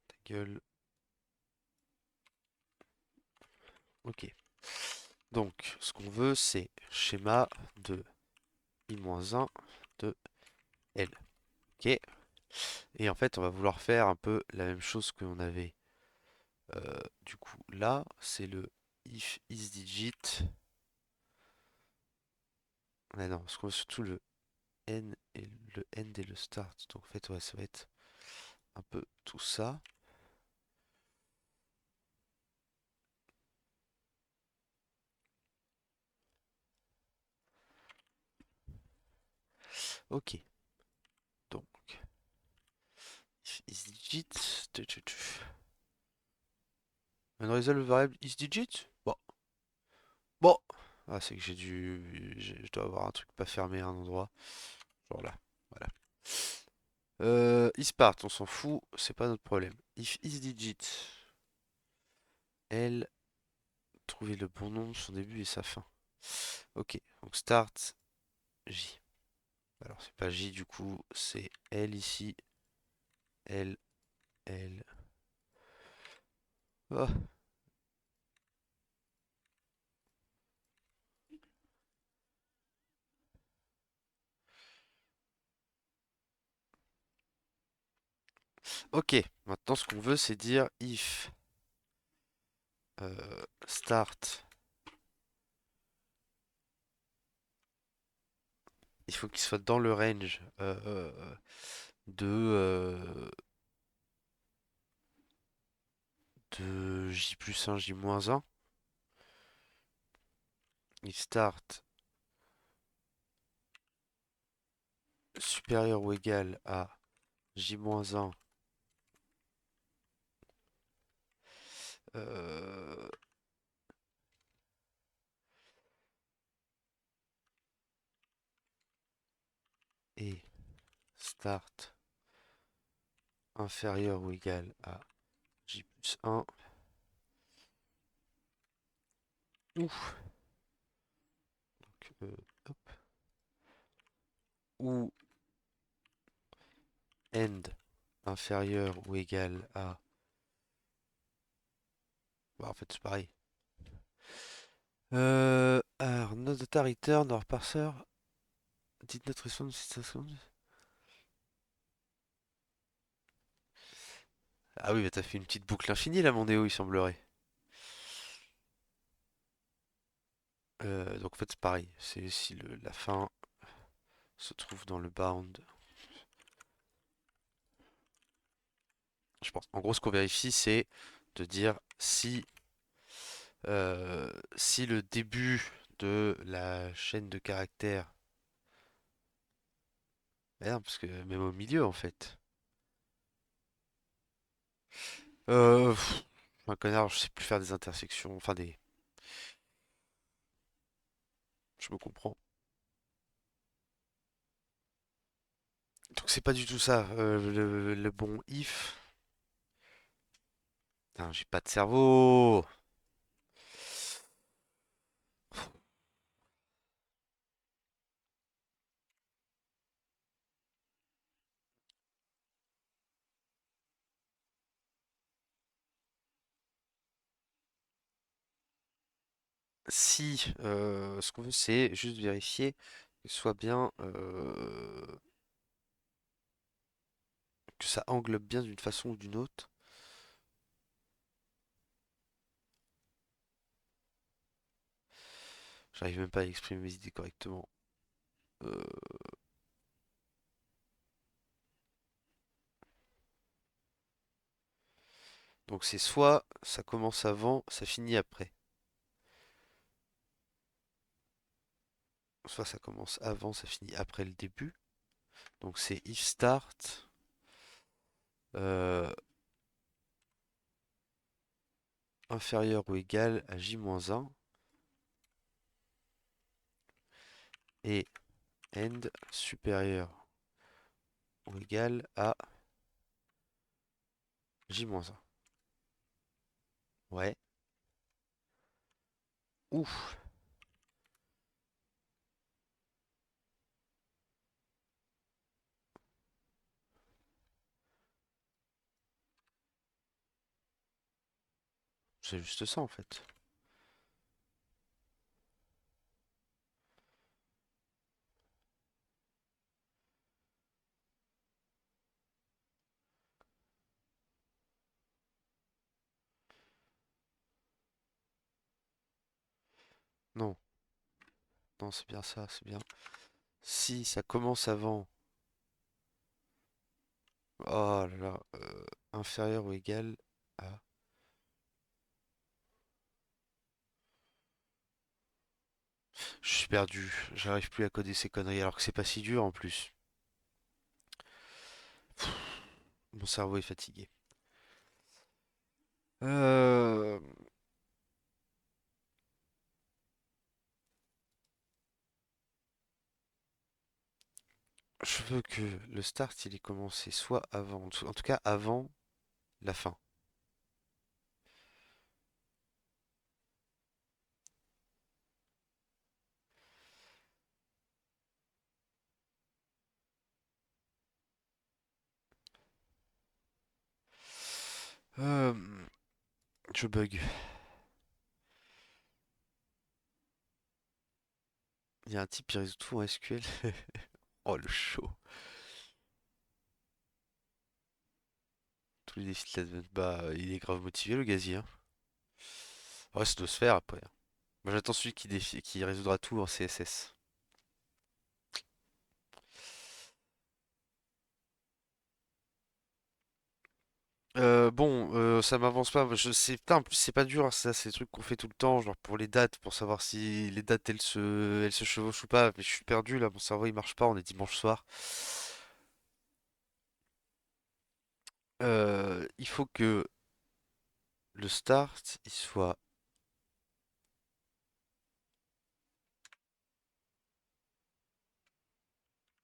ta gueule, ok. Donc, ce qu'on veut, c'est schéma de I-1 de L. Ok. Et en fait, on va vouloir faire un peu la même chose que l'on avait du coup là. C'est le if isDigit. Ah non, parce qu'on veut surtout le end et le start. Donc en fait, ouais, ça va être un peu tout ça. Ok. Donc, if isDigit. Unresolved variable isDigit? Bon. Bon. Ah, c'est que je dois avoir un truc pas fermé à un endroit. Genre là. Voilà. Ispart, on s'en fout, c'est pas notre problème. If isDigit, L, trouver le bon nombre, son début et sa fin. Ok, donc start J. Alors c'est pas J du coup, c'est L ici. L, L. Oh. Ok, maintenant ce qu'on veut c'est dire if start. Il faut qu'il soit dans le range de J plus 1, J moins 1. If start supérieur ou égal à j-1 euh, et start inférieur ou égal à j+1 ou, hop, ou end inférieur ou égal à... Bah, en fait, c'est pareil. Alors, not data return or parser did not respond to this. Ah oui, bah t'as fait une petite boucle infinie là, mon Néo, il semblerait. Donc en fait, c'est pareil. C'est si la fin se trouve dans le bound. Je pense. En gros, ce qu'on vérifie, c'est de dire si le début de la chaîne de caractères. Merde, parce que même au milieu, en fait. Je suis un connard, je sais plus faire des intersections. Enfin, des. Je me comprends. Donc, c'est pas du tout ça. Le bon if. Putain, j'ai pas de cerveau. Si ce qu'on veut, c'est juste vérifier que ce soit bien. Que ça englobe bien d'une façon ou d'une autre. J'arrive même pas à exprimer mes idées correctement. Euh, donc c'est soit ça commence avant, ça finit après. Soit ça commence avant, ça finit après le début. Donc c'est if start euh, inférieur ou égal à j-1 et end supérieur ou égal à j-1. Ouais. Ouf, c'est juste ça en fait. Non, non, c'est bien ça, c'est bien. Si ça commence avant, oh là là, inférieur ou égal à... Je suis perdu, j'arrive plus à coder ces conneries alors que c'est pas si dur en plus. Mon cerveau est fatigué. Euh, je veux que le start il ait commencé soit avant, en tout cas avant la fin. Euh, je bug. Il y a un type qui résout tout en SQL. Oh le show. Tous les défis de l'advent. Bah il est grave motivé le gazier, hein. Ouais, ça doit se faire après, hein. Moi j'attends celui qui résoudra tout en CSS. Bon, ça m'avance pas. Je sais, putain, en plus c'est pas dur, hein, ça, c'est des trucs qu'on fait tout le temps, genre pour les dates, pour savoir si les dates elles se chevauchent ou pas. Mais je suis perdu là, mon cerveau il marche pas. On est dimanche soir. Il faut que le start il soit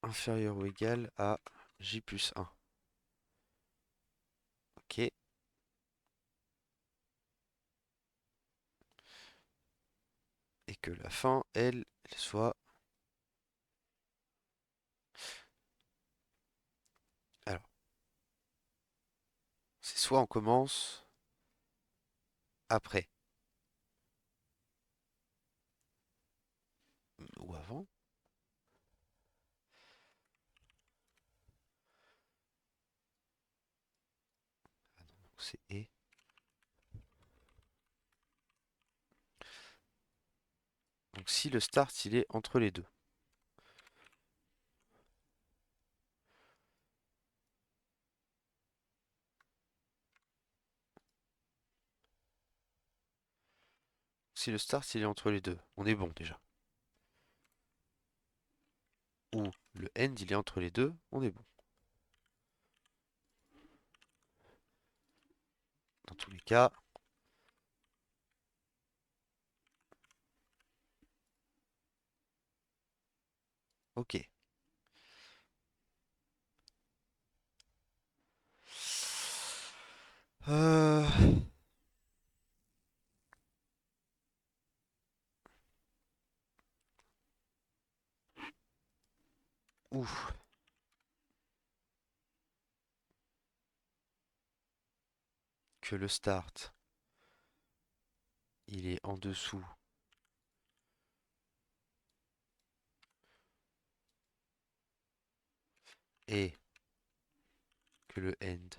inférieur ou égal à j plus 1. Ok. Et que la fin, elle soit. Alors, c'est soit on commence après ou avant. Donc c'est et. Donc si le start il est entre les deux. Si le start il est entre les deux, on est bon déjà. Ou le end il est entre les deux, on est bon. Dans tous les cas, ok. Euh... Ouh, que le start il est en dessous et que le end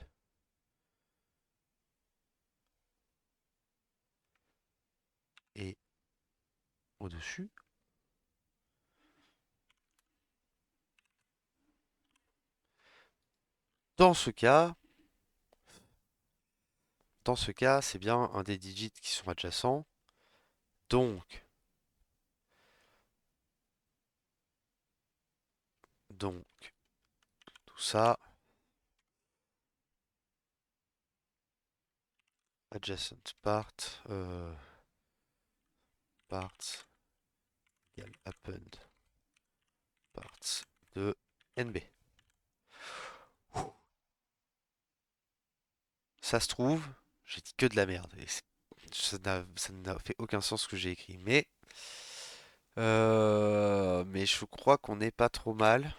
est au-dessus. Dans ce cas, dans ce cas, c'est bien un des digits qui sont adjacents. Donc, donc, tout ça, adjacent parts égale append parts de NB. Ça se trouve, j'ai dit que de la merde. Et ça n'a fait aucun sens ce que j'ai écrit. Mais je crois qu'on n'est pas trop mal.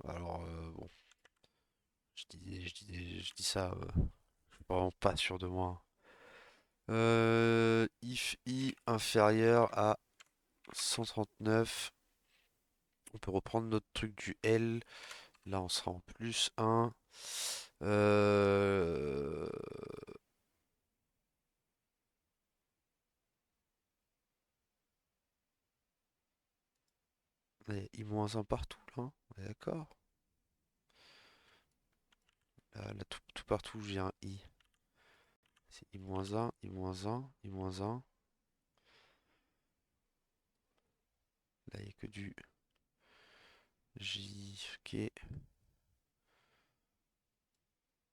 Alors, bon, je dis ça, je suis vraiment pas sûr de moi. If i inférieur à 139, on peut reprendre notre truc du L. Là, on sera en plus 1. Euh, I-1 partout, là. On est d'accord? Là, tout partout, j'ai un I. C'est I-1, I-1, I-1. Là, il n'y a que du J. Ok.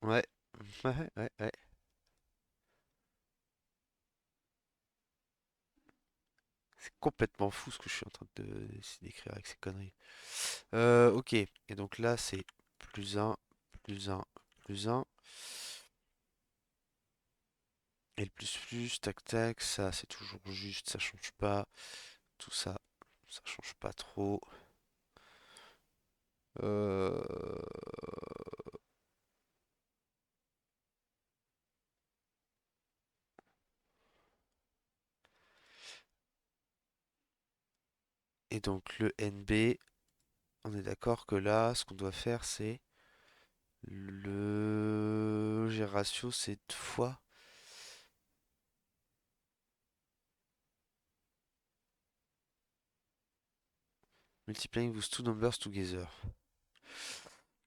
Ouais. Ouais. C'est complètement fou ce que je suis en train d'essayer d'écrire avec ces conneries. Ok. Et donc là, c'est plus un, plus un, plus un. Et le plus, tac tac, ça c'est toujours juste, ça change pas. Tout ça, ça change pas trop. Euh, Et donc le NB, on est d'accord que là, ce qu'on doit faire, c'est le G ratio, c'est 2 fois. Multiplying those two numbers together.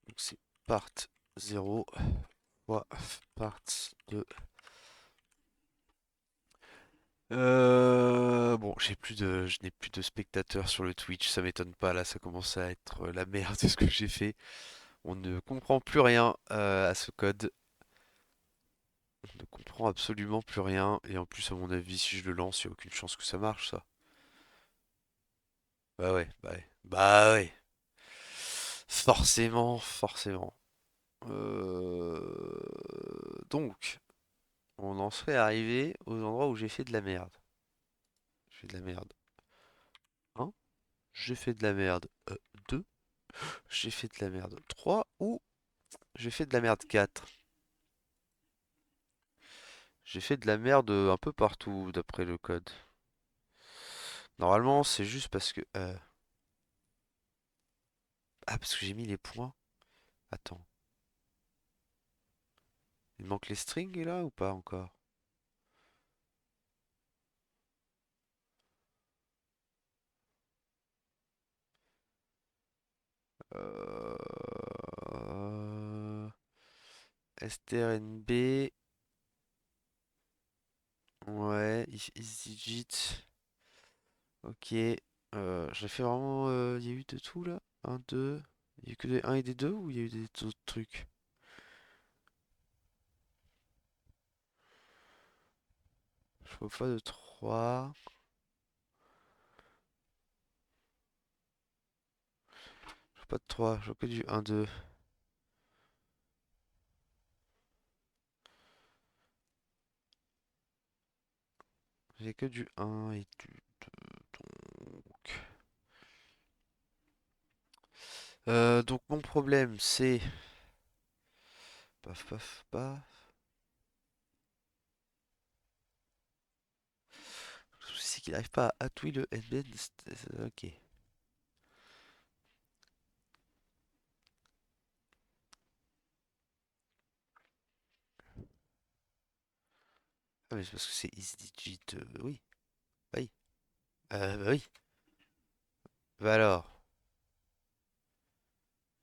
Donc c'est part 0 fois parts de... bon, je n'ai plus de spectateurs sur le Twitch, ça m'étonne pas, là ça commence à être la merde de ce que j'ai fait. On ne comprend plus rien à ce code. On ne comprend absolument plus rien. Et en plus, à mon avis, si je le lance, il n'y a aucune chance que ça marche, ça. Bah ouais, bah ouais. Bah ouais. Forcément, forcément. Donc, on en serait arrivé aux endroits où j'ai fait de la merde. J'ai fait de la merde. Un, j'ai fait de la merde. 2, j'ai fait de la merde. 3, ou j'ai fait de la merde. 4. J'ai fait de la merde un peu partout, d'après le code. Normalement, c'est juste parce que... Ah, parce que j'ai mis les points. Attends. Il manque les strings là ou pas encore? Euh... strnb. Ouais, isdigit. Ok. J'ai fait vraiment. Il y a eu de tout là? Un, deux. Il y a eu que des 1 et des 2 ou il y a eu des autres trucs? Je vois pas de 3. Je vois pas de 3. Je vois que du 1, 2. J'ai que du 1 et du 2. Donc mon problème c'est. Paf paf paf. Le souci c'est qu'il arrive pas à touiller le headband. Ok. Ah mais c'est parce que c'est isdigit. Oui. Bah oui. Bah oui. Bah alors.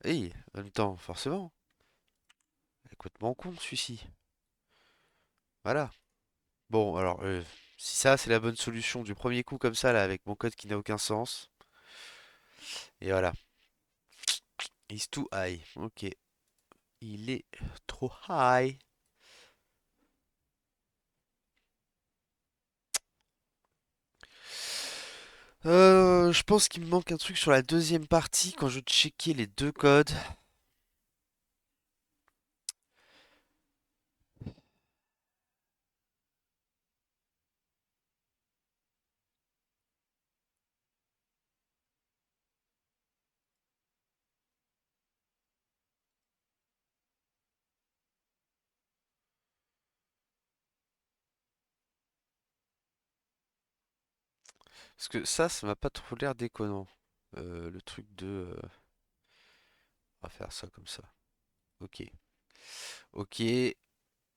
Oui, en même temps, forcément. Il est complètement con celui-ci. Voilà. Bon, alors, si ça c'est la bonne solution du premier coup comme ça, là, avec mon code qui n'a aucun sens. Et voilà. Is too high. Ok. Il est trop high. Je pense qu'il me manque un truc sur la deuxième partie quand je checkais les deux codes. Parce que ça m'a pas trop l'air déconnant. Le truc de... on va faire ça comme ça. Ok. Ok. Et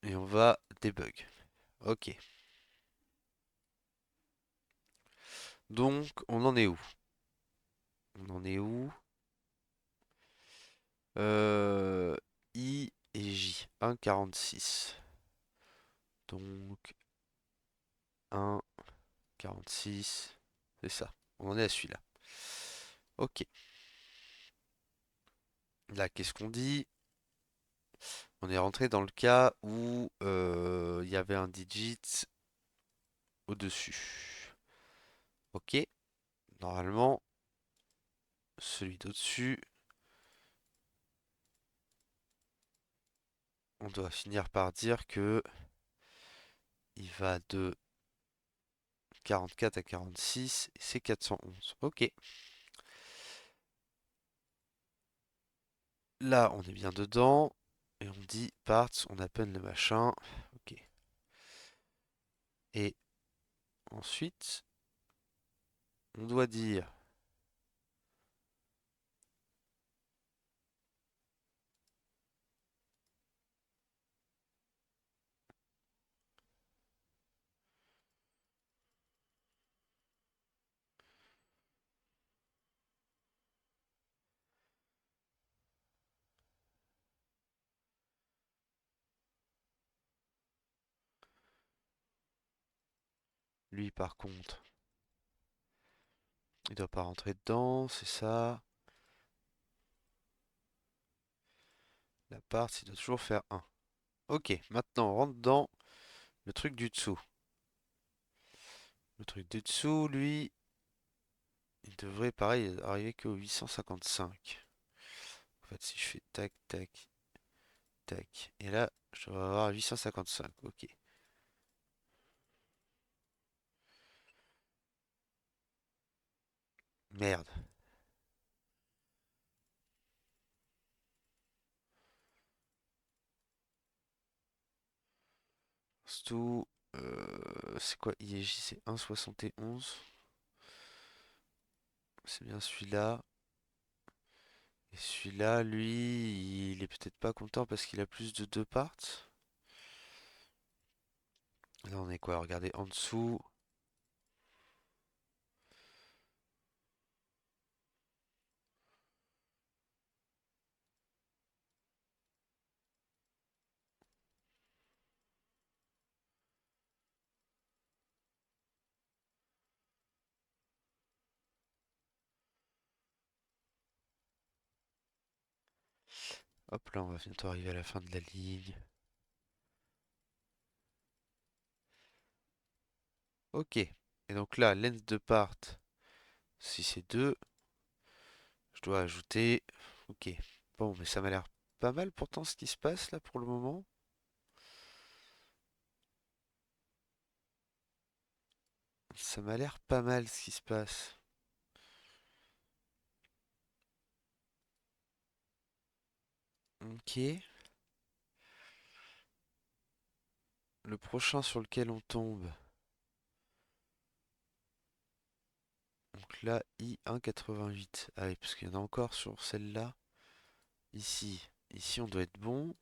on va debug. Ok. Donc, on en est où? On en est où? Euh, I et J, 1,46. Donc 1,46. C'est ça. On en est à celui-là. Ok. Là, qu'est-ce qu'on dit? On est rentré dans le cas où il y avait un digit au-dessus. Ok. Normalement, celui d'au-dessus, on doit finir par dire que il va de 44 à 46 et c'est 411. Ok. Là, on est bien dedans. Et on dit parts, on appelle le machin. Ok. Et ensuite, on doit dire Lui, par contre, il doit pas rentrer dedans, c'est ça. La part, il doit toujours faire un. Ok, maintenant on rentre dans le truc du dessous. Le truc du dessous, lui, il devrait pareil arriver qu'au 855. En fait, si je fais tac, tac, tac, et là, je devrais avoir 855. Ok. Merde. Stu, c'est quoi IEJ? C'est 1,71. C'est bien celui-là. Et celui-là, lui, il est peut-être pas content parce qu'il a plus de deux parts. Là, on est quoi? Regardez en dessous. Hop là, on va bientôt arriver à la fin de la ligne. Ok. Et donc là, length de part, si c'est 2, je dois ajouter. Ok. Bon, mais ça m'a l'air pas mal pourtant ce qui se passe là pour le moment. Ça m'a l'air pas mal ce qui se passe. Ok. Le prochain sur lequel on tombe. Donc là, I1,88. Ah oui, parce qu'il y en a encore sur celle-là. Ici. Ici, on doit être bon.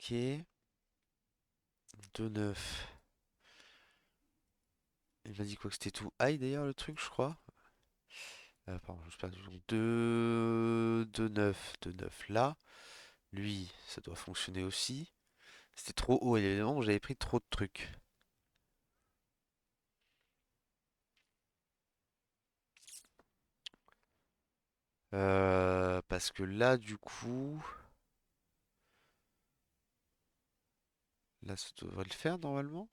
Ok. 2,9. Il m'a dit quoi que c'était tout high d'ailleurs le truc, je crois. Pardon, je perds du donc 2, 2,9. 2,9 là. Lui, ça doit fonctionner aussi. C'était trop haut, évidemment, j'avais pris trop de trucs. Parce que là, du coup, là, ça devrait le faire normalement.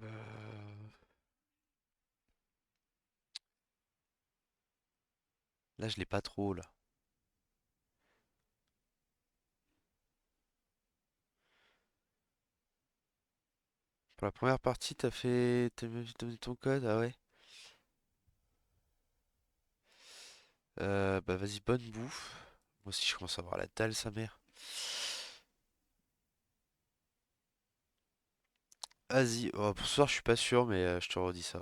Euh, Là, je l'ai pas trop, là. Pour la première partie, t'as donné ton code? Ah ouais. Bah vas-y, bonne bouffe. Moi aussi, je commence à avoir la dalle, sa mère. Vas-y, oh, pour ce soir, je suis pas sûr, mais je te redis ça.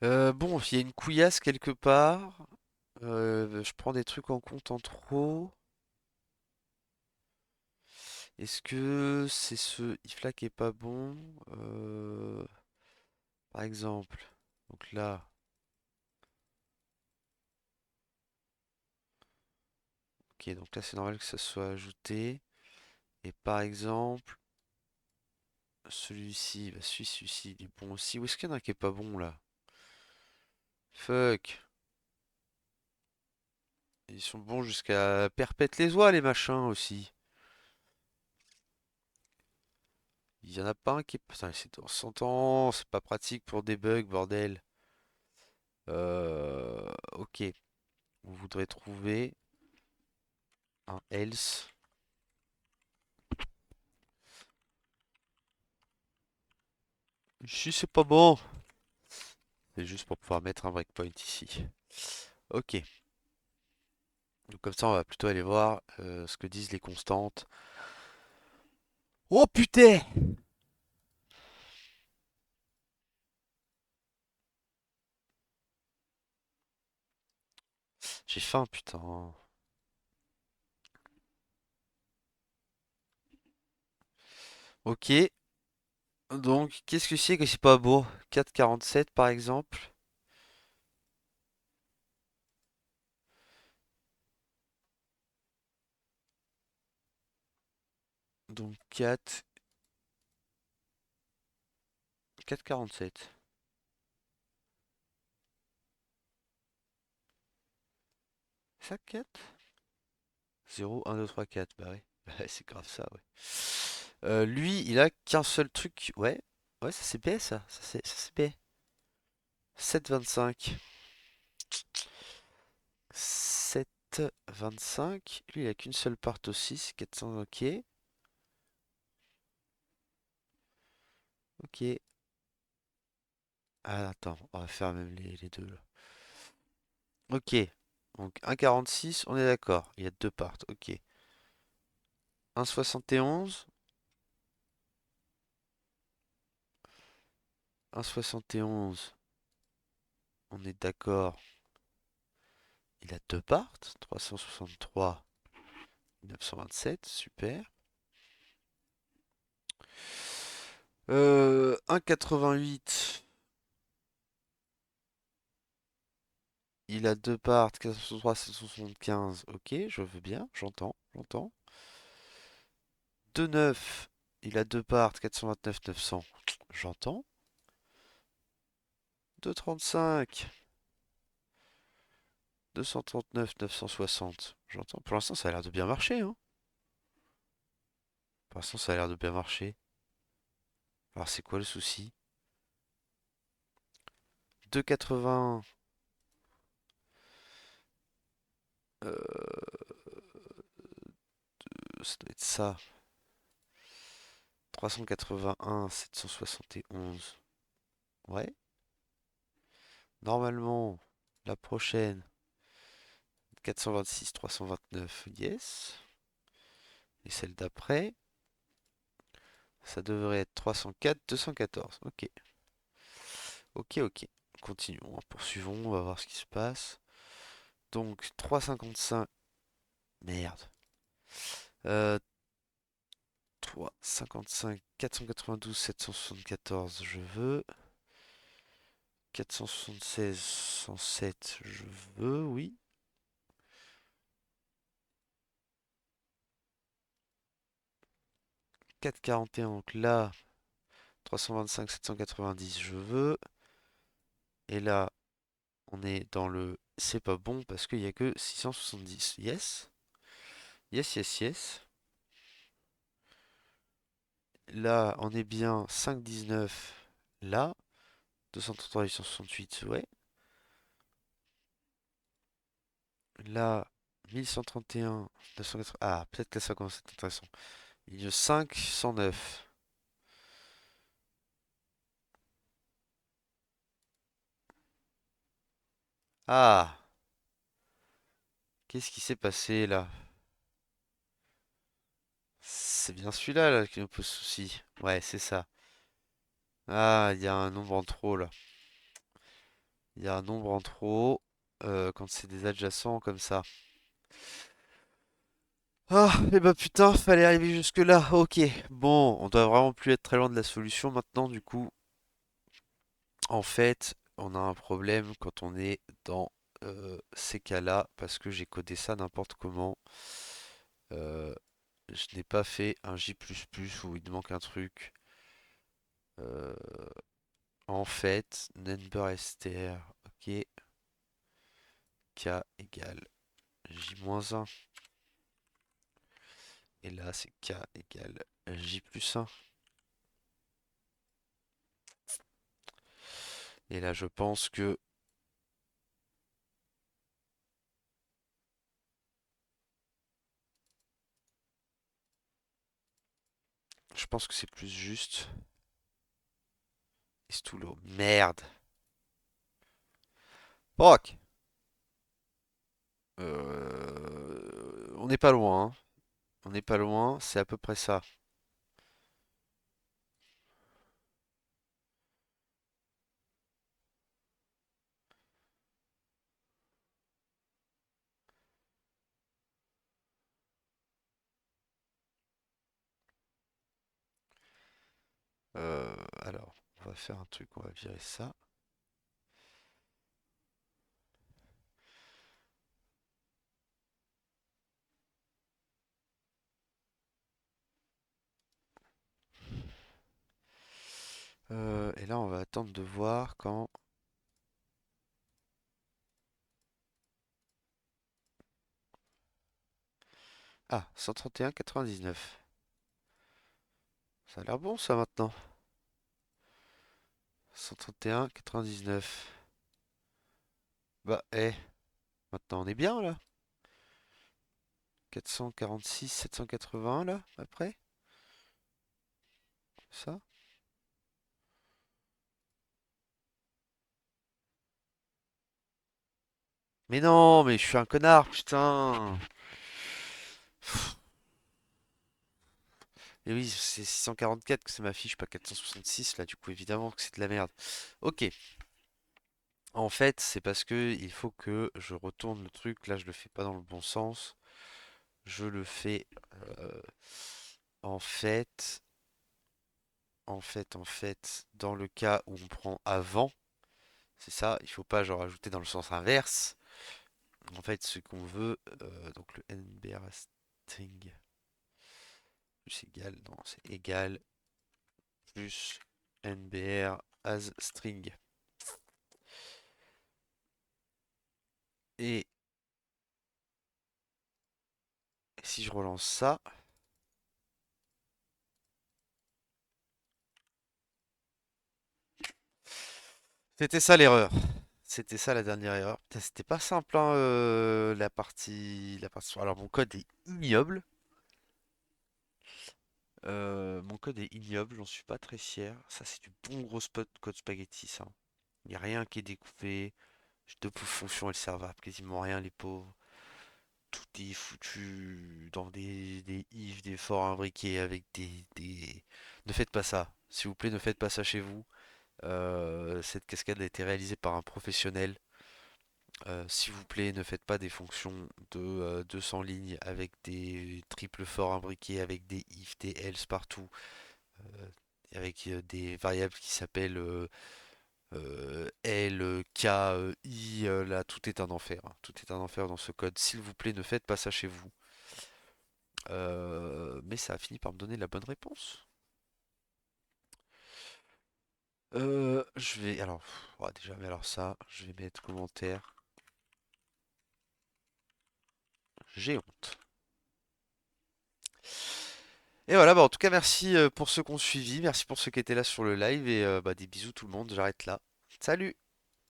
Bon, il y a une couillasse quelque part. Je prends des trucs en compte en trop. Est-ce que c'est ce if-là qui est pas bon? Par exemple. Donc là, ok, donc là c'est normal que ça soit ajouté. Et par exemple, celui-ci, bah celui-ci, il est bon aussi. Où est-ce qu'il y en a un qui est pas bon là? Fuck. Ils sont bons jusqu'à perpète les oies, les machins aussi. Il y en a pas un qui est. Putain, on s'entend, c'est pas pratique pour des bugs, bordel. Ok. On voudrait trouver un else. Ici, c'est pas bon. C'est juste pour pouvoir mettre un breakpoint ici. Ok. Donc comme ça, on va plutôt aller voir ce que disent les constantes. Oh putain! J'ai faim, putain. Ok. Donc, qu'est-ce que c'est pas beau? 4,47 par exemple. Donc 4, 4,47. Ça 4? 0, 1, 2, 3, 4. Bah oui. Ouais, c'est grave ça, ouais. Lui, il a qu'un seul truc. Ouais. Ouais, ça c'est B ça. Ça c'est B. 7,25. 7,25. Lui, il a qu'une seule part aussi. C'est 400. Ok. Ok. Ah, attends. On va faire même les deux là. Ok. Donc 1,46. On est d'accord. Il y a deux parts. Ok. 1,71. 1,71. On est d'accord. Il a deux parts. 363. 927. Super. 1,88. Il a deux parts, 463, 775. Ok, je veux bien, j'entends. 2,9. Il a deux parts, 429, 900. J'entends. 2,35. 239, 960. J'entends. Pour l'instant, ça a l'air de bien marcher, hein. Pour l'instant, ça a l'air de bien marcher. Alors, c'est quoi le souci? 2,81. Ça doit être ça. 381, 771. Ouais. Normalement, la prochaine, 426, 329, yes. Et celle d'après, ça devrait être 304, 214. Ok, ok. Continuons, hein, poursuivons, on va voir ce qui se passe. Donc 3,55. Merde. Euh, 3,55, 492, 774, je veux. 476, 107, je veux, oui. 4,41, donc là, 325, 790, je veux. Et là, on est dans le c'est pas bon parce qu'il n'y a que 670. Yes. Yes. Là, on est bien 5,19. Là, 233, 868. Ouais. Là, 1131, 980. Ah, peut-être que ça commence à être intéressant. Il y a 5, 109. Ah, qu'est-ce qui s'est passé là? C'est bien celui-là là, qui nous pose souci. Ouais, c'est ça. Ah, il y a un nombre en trop là. Il y a un nombre en trop quand c'est des adjacents comme ça. Ah, et bah putain, fallait arriver jusque-là. Ok, bon, on doit vraiment plus être très loin de la solution maintenant. Du coup, en fait, on a un problème quand on est dans ces cas-là parce que j'ai codé ça n'importe comment. Euh, je n'ai pas fait un J++ où il manque un truc. Euh, en fait, number str, ok, k égale j-1. Et là, c'est k égale j+1. Et là, je pense que c'est plus juste. Estulo, merde. Brock. On n'est pas loin, hein. On n'est pas loin, c'est à peu près ça. Alors, on va faire un truc, on va virer ça. Et là, on va attendre de voir quand... Ah, 131,99. Ça a l'air bon ça maintenant. 131,99. Bah, maintenant on est bien là. 446, 780 là, après. Ça? Mais non, mais je suis un connard, putain. Et oui, c'est 644 que c'est ma fiche, pas 466 là, du coup évidemment que c'est de la merde. Ok, en fait c'est parce que il faut que je retourne le truc, là je le fais pas dans le bon sens. Je le fais euh, en fait, dans le cas où on prend avant, c'est ça, il faut pas genre ajouter dans le sens inverse. En fait, ce qu'on veut, donc le NBR string plus égal, non, c'est égal plus NBR as string. Et si je relance ça, c'était ça l'erreur. C'était ça la dernière erreur. Putain, c'était pas simple, hein, la partie. Alors mon code est ignoble. Mon code est ignoble, j'en suis pas très fier. Ça, c'est du bon gros spot code spaghetti, ça. Il n'y a rien qui est découpé. J'ai deux fonctions, elles servent à quasiment rien, les pauvres. Tout est foutu dans des ifs, des forts imbriqués avec des... Ne faites pas ça. S'il vous plaît, ne faites pas ça chez vous. Cette cascade a été réalisée par un professionnel. S'il vous plaît, ne faites pas des fonctions de 200 lignes avec des triples forts imbriqués, avec des if, des else partout, euh, avec des variables qui s'appellent L, K, I. Là, tout est un enfer, hein. Tout est un enfer dans ce code. S'il vous plaît, ne faites pas ça chez vous. Mais ça a fini par me donner la bonne réponse. Je vais alors ouais, déjà, mais alors ça, je vais mettre commentaire. J'ai honte. Et voilà, bah en tout cas, merci pour ceux qui ont suivi, merci pour ceux qui étaient là sur le live et bah, des bisous tout le monde, j'arrête là. Salut!